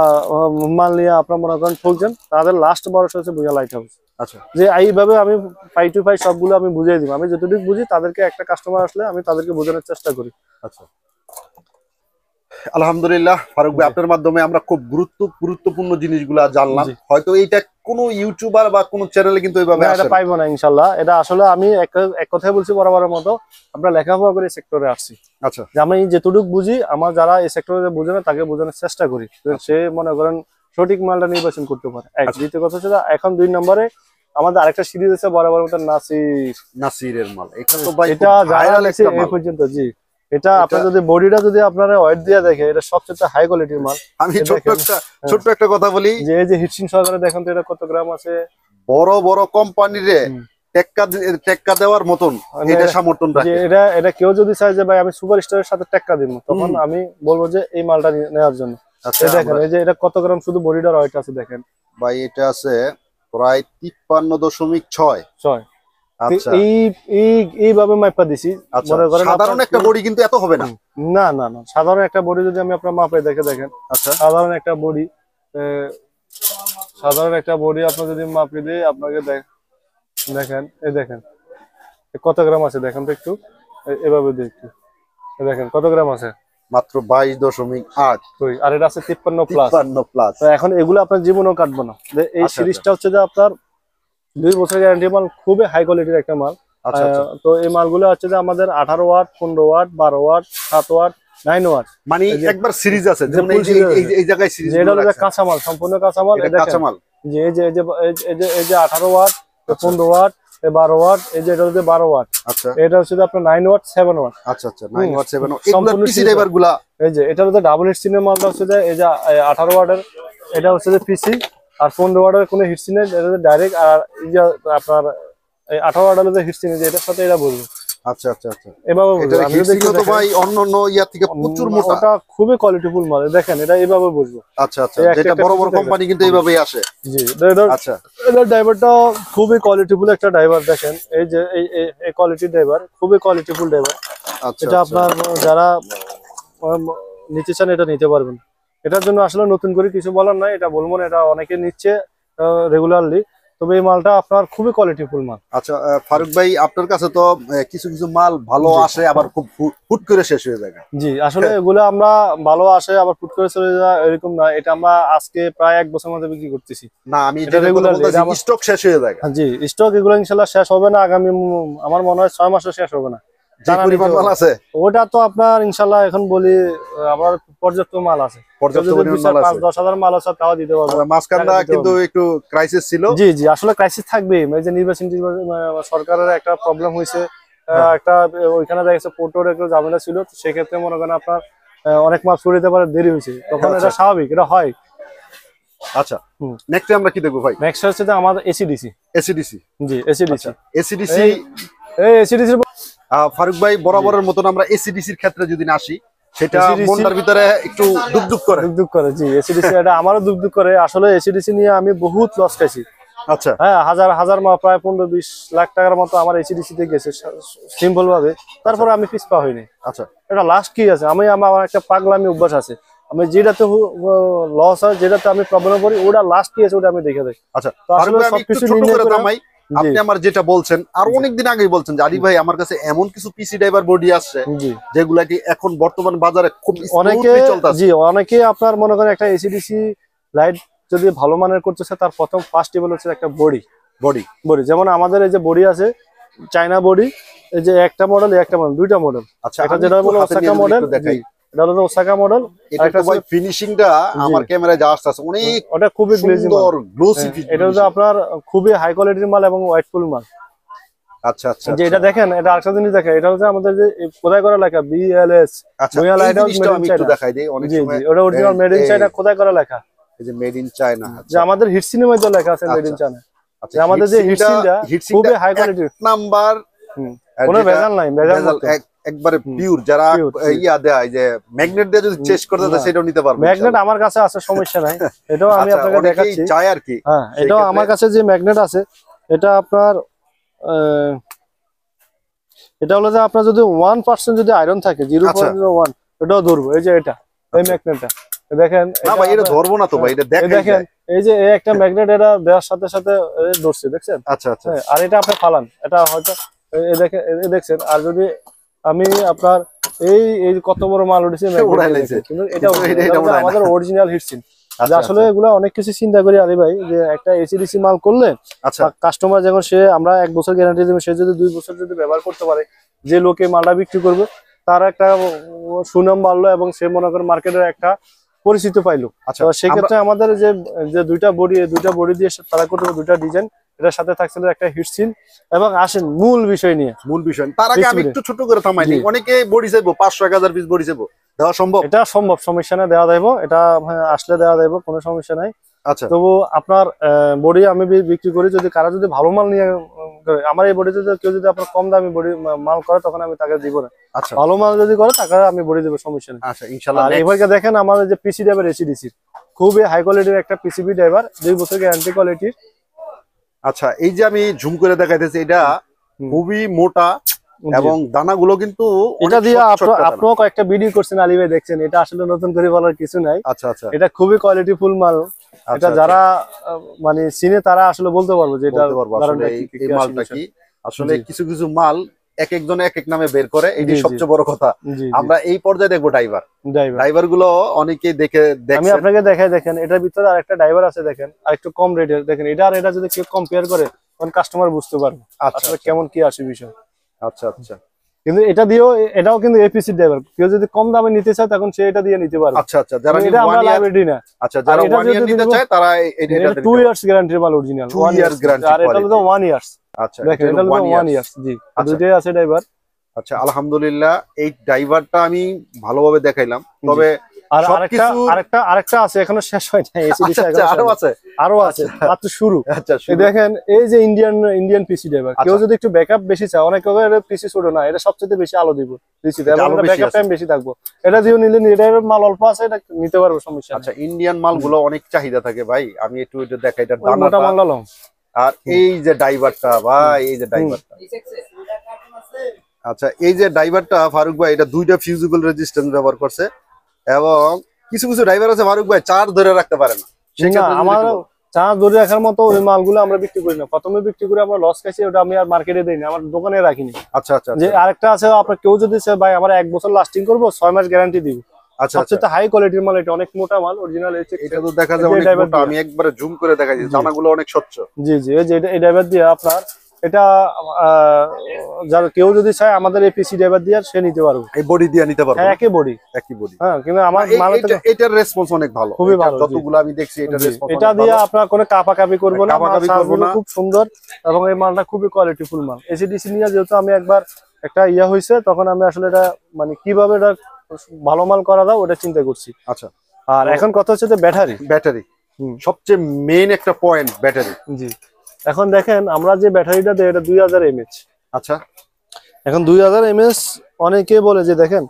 Speaker 2: মাল নিয়ে আপনার মনে করেন ঠকছেন, তাদের লাস্ট ভরসা হচ্ছে ভুয়া লাইট হাউস।
Speaker 1: আচ্ছা,
Speaker 2: যে এইভাবে আমি 5 to 5 সবগুলো আমি বুঝিয়ে দিব। আমি যতটুকু বুঝি তাদেরকে, একটা কাস্টমার আসলে আমি তাদেরকে বোঝানোর চেষ্টা করি।
Speaker 1: আচ্ছা, আলহামদুলিল্লাহ ফারুক ভাই, আপনার মাধ্যমে আমরা খুব গুরুত্বপূর্ণ জিনিসগুলা জানলাম। হয়তো এইটা কোন ইউটিউবার বা কোন চ্যানেলে কিন্তু এইভাবে
Speaker 2: এটা পাইবো না ইনশাল্লাহ। এটা আসলে আমি এক কথাই বলছি বরাবরের মতো, আমরা লেখাপড়া করে সেক্টরে আসছি।
Speaker 1: আচ্ছা,
Speaker 2: যে আমি যেটুকু বুঝি, আমার যারা এই সেক্টরে বুঝে না তাকে বোঝানোর চেষ্টা করি, সে মনে করেন সঠিক মালটা নির্বাচন করতে পারে। দ্বিতীয় কথা হচ্ছে এখন 2 নম্বরে আমাদের আরেকটা সিরিজ আছে বরাবর মতো
Speaker 1: নাসিরের মাল। এটা তো ভাই
Speaker 2: এটা যারা লেখছে এই পর্যন্ত, জি এটা আপনার যদি বডিটা যদি আপনারা ওয়েট দিয়ে দেখে, এটা সবচেয়ে হাই কোয়ালিটির মাল।
Speaker 1: আমি ছোট্ট একটা কথা বলি,
Speaker 2: যে এই যে হিটসিং সহকারে দেখেন তো এটা কত গ্রাম আছে।
Speaker 1: বড় বড় কোম্পানিরে টেক্কা দেওয়ার মতন এটা সমর্থন রাখে।
Speaker 2: এটা কেউ যদি চায় যে ভাই আমি সুপারস্টারের সাথে টেক্কা দিব, তখন আমি বলবো যে এই মালটা নেওয়ার জন্য। দেখেন এই যে এটা কত গ্রাম শুধু বডিটার ওয়েট আছে দেখেন
Speaker 1: ভাই, এটা আছে প্রায় 53.6। আচ্ছা,
Speaker 2: এইভাবে মাপা দিছি।
Speaker 1: সাধারণ একটা বডি কিন্তু এত হবে না।
Speaker 2: না না না, সাধারণ একটা বডি যদি আমি আপনার মাপে দেখেন,
Speaker 1: আচ্ছা,
Speaker 2: সাধারণ একটা বডি আপনার যদি মাপে দিই আপনাকে দেখেন, এই দেখেন কত গ্রাম আছে দেখেন তো একটু, এভাবে একটু দেখেন কত গ্রাম আছে,
Speaker 1: মাত্র 22.8।
Speaker 2: আর এটা আছে 53+। তো এখন এগুলো আপনার জীবনেও কাটবো না। এই সিরিজটা হচ্ছে যে আপনার 2 বছর গ্যারান্টি মাল, খুবই হাই কোয়ালিটির একটা মাল। তো এই মালগুলো হচ্ছে যে আমাদের 18 watt, 15 watt, 12 watt, 7 watt, 9 watt,
Speaker 1: মানে একবার সিরিজ আছে। এই জায়গায় সিরিজ,
Speaker 2: এটা হলো কাঁচামাল, সম্পূর্ণ কাঁচামাল।
Speaker 1: এটা কাঁচামাল,
Speaker 2: যে এই যে 18 ওয়াট, 15 ওয়াট, 12 ওয়াট, এই যে এটা হচ্ছে 12 ওয়াট।
Speaker 1: আচ্ছা,
Speaker 2: এটা হচ্ছে আপনার 9 ওয়াট, 7 ওয়াট।
Speaker 1: আচ্ছা, 9 ওয়াট, 7 ওয়াট। এগুলা পিসি ড্রাইভারগুলা,
Speaker 2: এই যে এটা হচ্ছে ডাবল হিটসিনের মালটা হচ্ছে যে এই যে 18 ওয়াটের, এটা হচ্ছে যে পিসি। আর 15 ওয়াটের কোনো হিটসিন নেই, এটা ডাইরেক্ট। আর এই যে আপনার এই 18 ওয়াটের যে হিটসিন, যে এটার সাথে এটা বলবো।
Speaker 1: আচ্ছা,
Speaker 2: এভাবে বলবো
Speaker 1: আমি যদি তো ভাই অন্যান্য ইয়া থেকে প্রচুর মোটা,
Speaker 2: ওটা খুবই কোয়ালিটিফুল মাল। দেখেন এটা এইভাবে বসবো।
Speaker 1: আচ্ছা, যেটা বড় বড় কোম্পানি কিন্তু এইভাবেই আসে।
Speaker 2: জি,
Speaker 1: আচ্ছা,
Speaker 2: এটা ড্রাইভারটা খুবই কোয়ালিটিফুল একটা ড্রাইভার। দেখেন এই যে এই কোয়ালিটির ড্রাইভার, খুবই কোয়ালিটিফুল ড্রাইভার।
Speaker 1: আচ্ছা,
Speaker 2: এটা আপনার যারা নিতে চান এটা নিতে পারবেন। এটার জন্য আসলে নতুন করে কিছু বলার নাই, এটা বলবো না, এটা অনেকে নিচ্ছে রেগুলারলি। তবে এই মালটা আপনার খুবই কোয়ালিটিফুল মাল।
Speaker 1: আচ্ছা ফারুক ভাই, আপনার কাছে তো কিছু কিছু মাল ভালো আসে, আবার খুব ফুট করে শেষ হয়ে যায়।
Speaker 2: জি, আসলে এগুলো আমরা ভালো আসে আবার ফুট করে চলে যায় এরকম না। এটা আমরা আজকে প্রায় 1 বছর মধ্যে বিক্রি করতেছি।
Speaker 1: না, আমি স্টক শেষ হয়ে যায়।
Speaker 2: জি, স্টক এগুলো ইনশাআল্লাহ শেষ হবে না আগামী, আমার মনে হয় 6 মাসও শেষ হবে না। ওটা তো আপনার ইনশাআল্লাহ এখন বলি আমার পর্যাপ্ত মাল আছে, 5-10 হাজার মাল আছে, তাও দিতে পারবো।
Speaker 1: মাঝখানটা কিন্তু একটু ক্রাইসিস ছিল।
Speaker 2: জি জি, আসলে ক্রাইসিস থাকবে। এই যে নির্বাচন সরকারের একটা প্রবলেম হয়েছে, একটা ওইখানে দেখা যাচ্ছে পোর্টের একটু ঝামেলা ছিল, সেক্ষেত্রে মনে করেন আপনার অনেক মাল ছড়িয়ে দিতে পারে, দেরি হয়েছে, তখন এটা স্বাভাবিক, এটা হয়।
Speaker 1: আচ্ছা, নেক্সট আমরা কি দেখবো ভাই?
Speaker 2: নেক্সট হচ্ছে যে আমাদের এসিডিসি। জি, এসিডিসি। এই এসিডিসি
Speaker 1: ফারুক ভাই, বরাবরের মতন আমরা এসিডিসির ক্ষেত্রে যদি না আসি, সেটা মনটার ভিতরে একটু দুকদুক করে।
Speaker 2: জি, এসিডিসি এটা আমারও দুকদুক করে। আসলে এসিডিসি নিয়ে আমি বহুত লস খাইছি।
Speaker 1: আচ্ছা,
Speaker 2: হ্যাঁ, হাজার প্রায় 15-20 লাখ টাকার মতো আমার এসিডিসি তে গেছে সিম্পল ভাবে। তারপরে আমি পিছপা হইনি।
Speaker 1: আচ্ছা,
Speaker 2: এটা লাস্ট কি আছে, আমার একটা পাগলামি অভ্যাস আছে। আমি যেটাতে লস হয়, যেটাতে আমি প্রবলেম পড়ি, ওটা লাস্ট কি আছে ওটা আমি দেখে দেই।
Speaker 1: আচ্ছা, আপনি আমার যেটা বলছেন আর অনেকদিন আগেই বলছেন যে আলী ভাই, আমার কাছে এমন কিছু পিসি ড্রাইভার বডি আসছে যেগুলা কি এখন বর্তমান বাজারে খুব স্মুথলি চলতেছে।
Speaker 2: জি, অনেকে আপনার মনে করেন একটা এসিডিসি লাইট যদি ভালো মানের করতেছে, তার ফার্স্ট লেভেল হচ্ছে একটা বডি। যেমন আমাদের এই যে বডি আছে চায়না বডি, এই যে একটা মডেল, দুইটা মডেল।
Speaker 1: আচ্ছা,
Speaker 2: এটা যেটা হলো ওসাকা মডেল, এটা হলো ওসাকা মডেল।
Speaker 1: এটা ভাই ফিনিশিংটা আমার ক্যামেরায় যা আসছে অনেক,
Speaker 2: ওটা খুবই
Speaker 1: সুন্দর গ্লোসি।
Speaker 2: এটা হচ্ছে আপনার খুবই হাই কোয়ালিটির মাল এবং ওয়েটফুল মাল।
Speaker 1: আচ্ছা,
Speaker 2: যে এটা দেখেন, এটা আরেকটা জিনিস দেখেন, এটা হচ্ছে আমাদের যে খোদাই করা লেখা BLS।
Speaker 1: আচ্ছা, এই জিনিসটা আমি একটু দেখাই দেই। অনেক সময়
Speaker 2: ওটা অরিজিনাল মেড ইন চায়না খোদাই করা লেখা,
Speaker 1: এই যে মেড ইন চায়না।
Speaker 2: যে আমাদের হিটসিনের মধ্যে লেখা আছে মেড ইন চায়না। আচ্ছা, আমাদের যে হিটসিনটা খুবই হাই কোয়ালিটির
Speaker 1: নাম্বার,
Speaker 2: কোনো ভেজাল নাই, ভেজাল
Speaker 1: একবারে পিওর। যারা ইয়া দেয় যে ম্যাগনেট দিয়ে যদি চেক করতে দেয়, সেটাও নিতে পারবে।
Speaker 2: ম্যাগনেট আমার কাছে আছে, সমস্যা নাই। এটাও আমি আপনাকে দেখাচ্ছি,
Speaker 1: চাই আর কি।
Speaker 2: হ্যাঁ, এটাও আমার কাছে যে ম্যাগনেট আছে, এটা আপনার এটা হলো যে আপনার যদি 1% যদি আয়রন থাকে, 0.01, এটাও ধরবো। এই যে এটা, এই ম্যাগনেটটা দেখেন।
Speaker 1: না ভাই, এটা ধরবো না তো ভাই, এটা
Speaker 2: দেখেন। এই যে একটা ম্যাগনেট, এটা দেওয়ার সাথে সাথে ধরছে, দেখছেন?
Speaker 1: আচ্ছা,
Speaker 2: আর এটা আপনি ফালান, এটা হয়তো দেখছেন। আর যদি আমি আপনার এই কত বড় মাল উঠেছে, কিন্তু এটা আমাদের অরিজিনাল হিটসিন। যে আসলে এগুলো অনেক কিছু চিন্তা করি আলী ভাই, যে একটা এসিডিসি মাল করলে
Speaker 1: আচ্ছা
Speaker 2: কাস্টমার যখন সে আমরা 1 বছর গ্যারান্টি দেবো, সে যদি 2 বছর যদি ব্যবহার করতে পারে, যে লোকে মালটা বিক্রি করবে তার একটা সুনাম বাড়লো এবং সে মনে করেন মার্কেটের একটা পরিচিতি পাইলো।
Speaker 1: আচ্ছা,
Speaker 2: তো সেক্ষেত্রে আমাদের যে দুইটা বডি দিয়ে তারা করতে দুইটা ডিজাইন, এটার সাথে থাকছিল একটা হিটসিল। এবং আসেন মূল বিষয় নিয়ে,
Speaker 1: তার আগে আমি একটু ছোট করে থামাই নি, অনেকে বডি চাইবো 500-1000 পিস বডি চাইবো, দেওয়া সম্ভব?
Speaker 2: এটা সম্ভব, সমস্যা নাই, দেওয়া যাইবো, এটা আসলে দেওয়া যাইবো, কোনো সমস্যা নাই।
Speaker 1: আচ্ছা
Speaker 2: তবু আপনার বডি আমি বিক্রি করি, যদি কারা যদি ভালো মাল নিয়ে আমার এই বডি যদি কেউ যদি আপনার কম দামি বডি মাল করে তখন আমি তাকে দিব না।
Speaker 1: আচ্ছা
Speaker 2: ভালো মাল যদি করে তাকে আমি বডি দেবো, সমস্যা নেই।
Speaker 1: আচ্ছা ইনশাআল্লাহ।
Speaker 2: আর এবারে দেখেন আমাদের যে পিসি ড্রাইভার এসিডিসি খুবই হাই কোয়ালিটির একটা পিসিবি ড্রাইভার, 2 বছর গ্যারান্টি কোয়ালিটির।
Speaker 1: আচ্ছা এই যে আমি জুম করে দেখাইতেছি, এটা খুবই মোটা এবং দানাগুলো কিন্তু
Speaker 2: এটা দিয়ে আপনিও কয়েকটা ভিডিও করছেন আলী ভাই, দেখছেন, এটা আসলে নতুন করে বলার কিছু নাই।
Speaker 1: আচ্ছা আচ্ছা
Speaker 2: এটা খুবই কোয়ালিটি ফুল মাল। এটা যারা মানে চিনে তারা আসলে বলতে পারবো যে এটা
Speaker 1: এই মালটা কি। আসলে কিছু কিছু মাল এক একজন এক এক নামে বের করে, এটি সবচেয়ে বড় কথা। আমরা এই পর্যায়ে দেখবো ড্রাইভার গুলো অনেকেই দেখে
Speaker 2: আমি আপনাকে দেখাই, দেখেন এটার ভিতরে আরেকটা ড্রাইভার আছে, দেখেন আরেকটু কম রেটের, দেখেন এটা আর এটা যদি কেউ কম্পেয়ার করে তখন কাস্টমার বুঝতে পারবে আসলে কেমন কি আসে বিষয়।
Speaker 1: আচ্ছা আচ্ছা
Speaker 2: কিন্তু এটা দিয়েও, এটাও কিন্তু এপিসি ড্রাইভার, কেউ যদি কম দামে নিতে চায় তখন সে এটা দিয়ে নিতে পারবে।
Speaker 1: আচ্ছা আচ্ছা যারা
Speaker 2: এটা আমরা লাইব্রেরি না,
Speaker 1: আচ্ছা যারা 1 ইয়ার নিতে চায় তারা এটা
Speaker 2: 2 ইয়ার্স গ্যারান্টির মাল, অরিজিনাল
Speaker 1: 2 ইয়ার্স গ্যারান্টি,
Speaker 2: আর এটা হলো 1 ইয়ার্স।
Speaker 1: আচ্ছা
Speaker 2: দেখেন এটা হলো 1 ইয়ার্স, জি দুইটাই আছে ড্রাইভার।
Speaker 1: আচ্ছা আলহামদুলিল্লাহ, এই ড্রাইভারটা আমি ভালোভাবে দেখাইলাম, তবে
Speaker 2: আর আরেকটা আছে, এখনো শেষ হয় নাই, এসিডিসি আরো আছে, মাত্র শুরু।
Speaker 1: আচ্ছা
Speaker 2: দেখেন এই যে ইন্ডিয়ান পিসি ড্রাইভার, কেউ যদি একটু ব্যাকআপ বেশি চায়, অনেক পিসি ছোট না, এটা সবচেয়ে বেশি আলো দিব পিসিতে, এবং ব্যাকআপ টাইম বেশি থাকবো। এটা দিয়েও নিলে, এটার মাল অল্প আছে, এটা নিতে পারবো, সমস্যা।
Speaker 1: আচ্ছা ইন্ডিয়ান মালগুলো অনেক চাহিদা থাকে ভাই, আমি একটু এটা দেখাই, এটা
Speaker 2: মোটা মাল লম।
Speaker 1: আর এই যে ড্রাইভারটা ভাই, এই যে ড্রাইভারটা, আচ্ছা এই যে ড্রাইভারটা ফারুক ভাই, এটা 2টা ফিউজিবল রেজিস্ট্যান্স ব্যবহার করছে, এবং কিছু কিছু ড্রাইভার আছে ফারুক ভাই চার্জ ধরে রাখতে পারে না,
Speaker 2: আমার চার্জ ধরে রাখার মতো ওই মালগুলো আমরা বিক্রি করি না। প্রথমে বিক্রি করে আমরা লস খাইছি, ওটা আমি আর মার্কেটে দেই না, আমার দোকানে রাখিনি।
Speaker 1: আচ্ছা আচ্ছা
Speaker 2: যে আরেকটা আছে, আপনার কেউ যদি ভাই আমার 1 বছর লাস্টিং করবো, 6 মাস গ্যারান্টি দিব।
Speaker 1: আচ্ছা
Speaker 2: সবচেয়ে হাই কোয়ালিটির মাল, এটা অনেক মোটা মাল, অরিজিনাল।
Speaker 1: এটা তো দেখা যায় অনেক মোটা, আমি একবারে জুম করে দেখাইছি, দানাগুলো অনেক স্বচ্ছ।
Speaker 2: জি জি, এই যে এই ড্রাইভার দিয়ে আপনার এটা যার কেউ যদি চায় আমাদের এই পিসি ড্রাইভার দিয়ে সে নিতে পারবে,
Speaker 1: এই বডি দিয়ে নিতে পারবে,
Speaker 2: একই বডি।
Speaker 1: হ্যাঁ
Speaker 2: কিন্তু আমার
Speaker 1: এটার রেসপন্স অনেক ভালো,
Speaker 2: খুবই ভালো,
Speaker 1: যতগুলো আমি দেখছি এটার রেসপন্স
Speaker 2: এটা দিয়ে আপনার কোনো কাপাকাপি করবো না, খুব সুন্দর, এবং এই মালটা খুবই কোয়ালিটি ফুল মাল। এসিডিসি নিয়ে যেহেতু আমি একবার একটা হয়েছে, তখন আমি আসলে এটা মানে কিভাবে এটা ভালো মাল করা যায় ওটা চিন্তা করছি।
Speaker 1: আচ্ছা,
Speaker 2: আর এখন কথা হচ্ছে যে ব্যাটারি
Speaker 1: সবচেয়ে মেইন একটা পয়েন্ট, ব্যাটারি।
Speaker 2: জি, এখন দেখেন আমরা যে ব্যাটারিটা দেই এটা 2000 mAh।
Speaker 1: আচ্ছা,
Speaker 2: এখন 2000 mAh অনেকে বলে যে দেখেন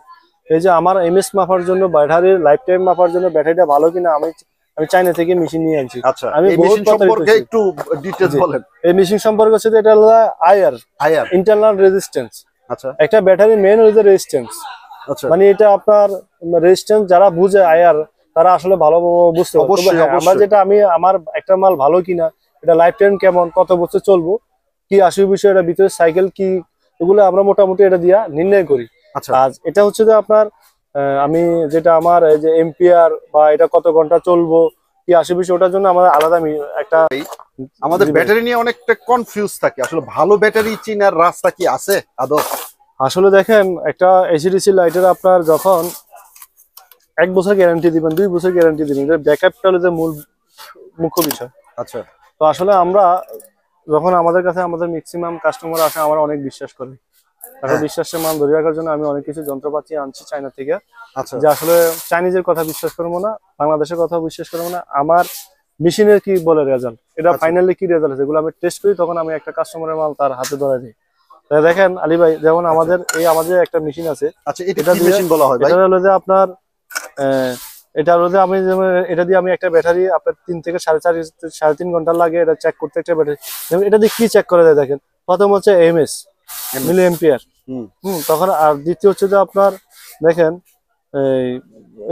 Speaker 2: এই যে আমার এমএস মাপার জন্য, ব্যাটারির লাইফ টাইম মাপার জন্য ব্যাটারিটা ভালো কিনা, আমি চাইনা থেকে মেশিন নিয়ে আনছি।
Speaker 1: আচ্ছা, আমি মেশিন সম্পর্কে একটু ডিটেইলস বলেন।
Speaker 2: এই মেশিন সম্পর্কে হচ্ছে এটা হলো আইআর, ইন্টারনাল রেজিস্ট্যান্স।
Speaker 1: আচ্ছা,
Speaker 2: একটা ব্যাটারি মেইন হচ্ছে রেজিস্ট্যান্স।
Speaker 1: আচ্ছা,
Speaker 2: মানে এটা আপনার রেজিস্ট্যান্স যারা বুঝে আইআর তারা আসলে ভালো বুঝতে পারবে। আমরা যেটা আমার একটা মাল ভালো কিনা, এটা লাইফ টাইম কেমন, কত বছর চলবো, কি আসবে বিষয়, এটা ভিতরে সাইকেল কি, এগুলো আমরা মোটামুটি এটা দিয়া নির্ণয় করি।
Speaker 1: আচ্ছা,
Speaker 2: আজ এটা হচ্ছে যে আপনার আমি যেটা আমার এই যে এম্পিয়ার বা এটা কত ঘন্টা চলবো কি আসবে বিষয়, ওটার জন্য আমাদের আলাদা একটা,
Speaker 1: আমাদের ব্যাটারি নিয়ে অনেকটা কনফিউজ থাকে। আসলে ভালো ব্যাটারি চিনার রাস্তা কি আছে আদৌ?
Speaker 2: আসলে দেখেন একটা এসিডিসি লাইটের আপনার যখন 1 বছর গ্যারান্টি দিবেন, 2 বছর গ্যারান্টি দিবেন, এর ব্যাকআপটা হলো যে মুখ্য বিষয়।
Speaker 1: আচ্ছা,
Speaker 2: তো আসলে আমরা যখন আমাদের কাছে আমাদের ম্যাক্সিমাম কাস্টমার আসে, আমরা অনেক বিশ্বাস করি, তারপর বিশ্বাসের মান ধরে রাখার জন্য আমি অনেক কিছু যন্ত্রপাতি আনছি চায়না থেকে।
Speaker 1: আচ্ছা,
Speaker 2: যে আসলে চাইনিজের কথা বিশ্বাস করবো না, বাংলাদেশের কথা বিশ্বাস করবো না, আমার মেশিনের কি বলে রেজাল্ট, এটা ফাইনালি কি রেজাল্ট আছে, এগুলো আমি টেস্ট করি, তখন আমি একটা কাস্টমারের মাল তার হাতে ধরে দিই। দেখেন আলী ভাই, যেমন আমাদের একটা মেশিন আছে।
Speaker 1: আচ্ছা, এটা কি মেশিন বলা হয় ভাই?
Speaker 2: এটা হলো যে আপনার এটা হলো যে আমি এটা দিয়ে আমি একটা ব্যাটারি আপনার 3 থেকে 3.5 ঘন্টা লাগে এটা চেক করতে। একটা ব্যাটারি এটা দিয়ে কি চেক করা যায় দেখেন, প্রথম হচ্ছে এমএস, মিলি এম্পিয়ার, তখন আর দ্বিতীয় হচ্ছে যে আপনার দেখেন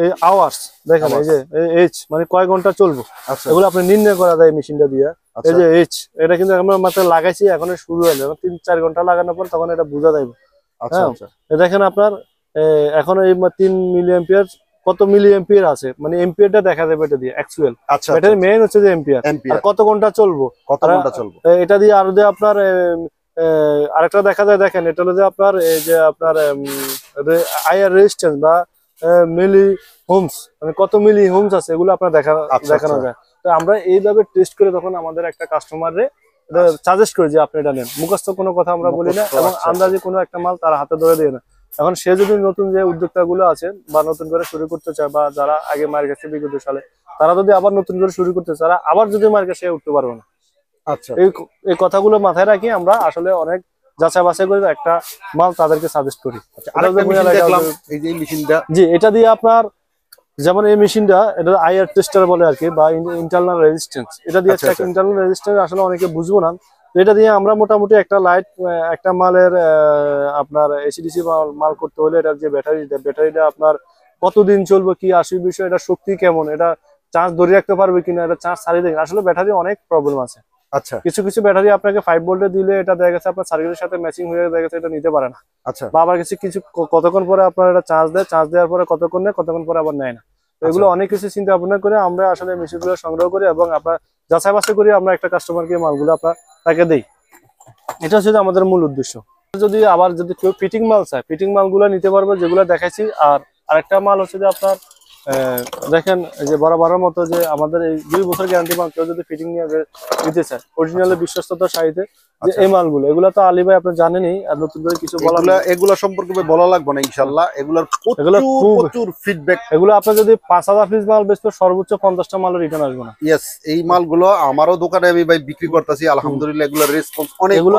Speaker 2: এই আওয়ার্স, দেখেন এই যে এইচ মানে কয় ঘন্টা চলবো, এগুলো আপনি নির্ণয় করা যায় মেশিনটা দিয়ে। এই যে এইচ, এটা কিন্তু আমরা মাত্র লাগাইছি, এখন শুরু হলো, 3-4 ঘন্টা লাগানোর পর তখন এটা বোঝা যাবে। দেখেন আপনার এখন এই 3 মিলি এম্পিয়ার কত মিলি এম্পিয়ার আছে, মানে এম্পিয়ারটা দেখা যাবে এটা দিয়ে অ্যাকচুয়াল।
Speaker 1: আচ্ছা
Speaker 2: ব্যাটারি মেইন হচ্ছে যে এম্পিয়ার, আর কত ঘন্টা চলবো,
Speaker 1: কত ঘন্টা চলবে
Speaker 2: এটা দিয়ে। আর যে আপনার আরেকটা দেখা যায়, দেখেন এটা হলো যে আপনার এই যে আপনার আইআর রেজিস্ট্যান্স বা মিলি হোমস, মানে কত মিলি হোমস আছে এগুলো আপনার দেখানো যায়। তো আমরা এইভাবে টেস্ট করে তখন আমাদের একটা কাস্টমারে সাজেস্ট করি যে আপনি এটা নেন। মুখস্থ কোনো কথা আমরা বলি না, এবং আন্দাজে কোনো একটা মাল তার হাতে ধরে দিয়ে না। এখন সে যদি নতুন যে উদ্যোক্তা গুলো আছেন বা নতুন করে শুরু করতে চায়, বা যারা আগে মার কাছে বিগত সালে, তারা যদি আবার নতুন করে শুরু করতে চায়, আবার যদি মার কাছে উঠতে পারবে না।
Speaker 1: আচ্ছা,
Speaker 2: এই কথাগুলো মাথায় রাখি আমরা আসলে অনেক যাচাই বাছাই করে একটা মাল তাদেরকে সাজেস্ট করি। জি, এটা দিয়ে আপনার যেমন এই মেশিনটা, এটা আইআর টেস্টার বলে আর কি, বা ইন্টারনাল রেজিস্ট্যান্স। এটা দিয়ে ইন্টারনাল রেজিস্ট্যান্স আসলে অনেকে বুঝবো না। এটা দিয়ে আমরা মোটামুটি একটা লাইট, একটা মালের আপনার এসিডিসি মাল করতে হলে এটার যে ব্যাটারিটা আপনার কতদিন চলবে, কি আসবে বিষয়, এটা শক্তি কেমন, এটা চার্জ ধরে রাখতে পারবে কিনা, এটা চার্জ ছাড়িয়ে দেয়, আসলে ব্যাটারি অনেক প্রবলেম আছে।
Speaker 1: আচ্ছা,
Speaker 2: কিছু কিছু ব্যাটারি আপনাকে 5 ভোল্টে দিলে এটা দেখা গেছে আপনার সার্কিটের সাথে ম্যাচিং হয়ে দেখা গেছে এটা নিতে পারে না।
Speaker 1: আচ্ছা,
Speaker 2: বা আবার কিছু কতক্ষণ পরে আপনার এটা চার্জ দেওয়ার পরে কতক্ষণ নেয়, কতক্ষণ পরে আবার নেয় না। এগুলো অনেক কিছু চিন্তা ভাবনা করে আমরা আসলে মেশিনগুলো সংগ্রহ করি, এবং আপনার যাচাই বাছাই করি আমরা একটা কাস্টমারকে মালগুলো তাকে দেই। এটা হচ্ছে আমাদের মূল উদ্দেশ্য। যদি কেউ ফিটিং মাল চায়, ফিটিং মালগুলো নিতে পারবে যেগুলো দেখাইছি। আর আরেকটা মাল হচ্ছে যে আপনার দেখেন যে বরাবরের মতো যে আমাদের এই 2 বছর গ্যারান্টি মাল, কেউ যদি ফিটিং নিতে চায় অরিজিনাল বিশ্বস্ততার সাথে, যে এই মালগুলো, এগুলো তো আলী ভাই আপনি জানেনই, আর নতুন করে কিছু বলা
Speaker 1: এগুলা সম্পর্কে বলা লাগবে না ইনশাআল্লাহ। এগুলোর প্রচুর ফিডব্যাক।
Speaker 2: এগুলো আপনি যদি 5000 পিস মাল বেচতে সর্বোচ্চ 50টা মাল রিটার্ন আসবে না।
Speaker 1: ইয়েস, এই মালগুলো আমারও দোকানে আমি ভাই বিক্রি করতেছি, আলহামদুলিল্লাহ এগুলোর রেসপন্স অনেক
Speaker 2: এগুলো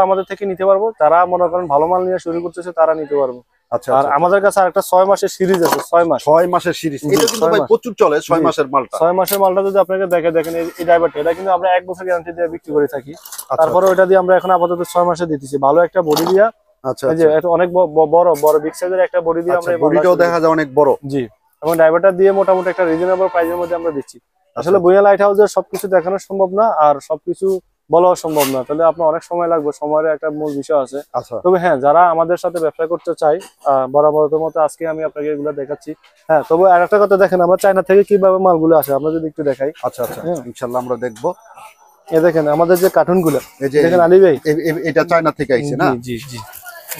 Speaker 2: আমাদের থেকে নিতে পারবো। যারা মনে করেন ভালো মাল নিয়ে শুরু করতেছে তারা নিতে পারবো।
Speaker 1: আচ্ছা,
Speaker 2: আর আমাদের কাছে আরেকটা 6 মাসের সিরিজ আছে। 6
Speaker 1: মাসের সিরিজ, এটা কিন্তু ভাই প্রচুর চলে। 6 মাসের মালটা,
Speaker 2: 6 মাসের মালটা যদি আপনাকে দেখেন এই ড্রাইভারটা, এটা কিন্তু আমরা 1 বছর গ্যারান্টি দিয়ে বিক্রি করে থাকি। তারপরে ওটা দিয়ে আমরা এখন আপাতত 6 মাসে দিতেছি, ভালো একটা বডি দিয়া।
Speaker 1: আচ্ছা,
Speaker 2: এই যে এটা অনেক বড় বিগ সাইজের একটা বডি দিয়ে আমরা,
Speaker 1: বডিটাও দেখা যায় অনেক বড়।
Speaker 2: জি, এবং ড্রাইভারটা দিয়ে মোটামুটি একটা রিজনেবল প্রাইসের মধ্যে আমরা দিচ্ছি। আসলে ভূঁইয়া লাইট হাউসের সবকিছু দেখানো সম্ভব না, আর সবকিছু বলাও সম্ভব না, তাহলে আপনার অনেক সময় লাগবে, সময়ের একটা মূল বিষয় আছে। তবে হ্যাঁ, যারা আমাদের সাথে ব্যবসা করতে চায়, বরাবরের মতো আজকে আমি আপনাকে এগুলো দেখাচ্ছি। হ্যাঁ, তবে আর একটা কথা দেখেন, আমরা চায়না থেকে কিভাবে মালগুলো আসে আমরা যদি একটু দেখাই।
Speaker 1: আচ্ছা, ইনশাআল্লাহ আমরা দেখবো।
Speaker 2: এই দেখেন আমাদের যে কার্টুন গুলো, দেখেন আলী ভাই,
Speaker 1: এটা চায়না থেকে আইছে না?
Speaker 2: জি জি,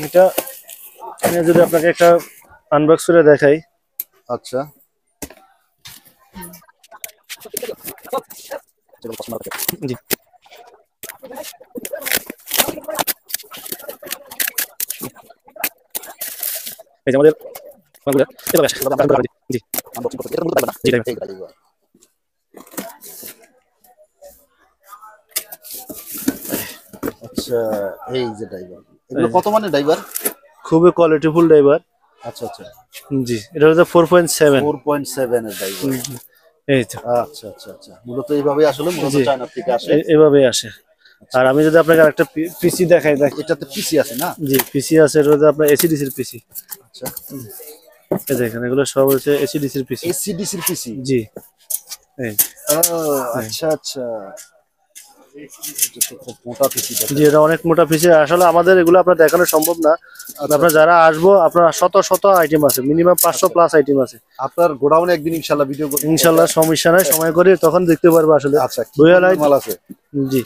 Speaker 2: এটা যদি আপনাকে একটা আনবক্স করে দেখাই।
Speaker 1: আচ্ছা,
Speaker 2: জি, এই যে আমাদের জি,
Speaker 1: আচ্ছা, এই যে ড্রাইভার, এগুলো কত মানের ড্রাইভার?
Speaker 2: খুবই কোয়ালিটিফুল ড্রাইভার।
Speaker 1: আচ্ছা,
Speaker 2: জি, এটা হচ্ছে 4.7
Speaker 1: এর ড্রাইভার।
Speaker 2: এই তো।
Speaker 1: আচ্ছা, মূলত এইভাবে আসলে চায়না থেকে আসে,
Speaker 2: এইভাবে আসে। আর আমি যদি আপনাকে আরেকটা পিসি দেখাই,
Speaker 1: এটাতে পিসি আছে না?
Speaker 2: জি, পিসি আছে, এটা হচ্ছে আপনার এসিডিসির পিসি।
Speaker 1: আচ্ছা,
Speaker 2: এই দেখেন এগুলো সব হচ্ছে এসিডিসির পিসি। জি, এই
Speaker 1: আচ্ছা, মোটা পিসি।
Speaker 2: জি, এটা অনেক মোটা পিসি। আসলে আমাদের এগুলো আপনার দেখানো সম্ভব না। আপনারা যারা আসবো, আপনার শত আইটেম আছে, মিনিমাম 500 প্লাস আইটেম আছে।
Speaker 1: আপনার গোডাউনে একদিন ইনশাআল্লাহ ভিডিও করব,
Speaker 2: ইনশাআল্লাহ, সমস্যা নাই, সময় করে তখন দেখতে পারবো আসলে।
Speaker 1: আচ্ছা, ভূঁইয়া লাইট মাল আছে।
Speaker 2: জি।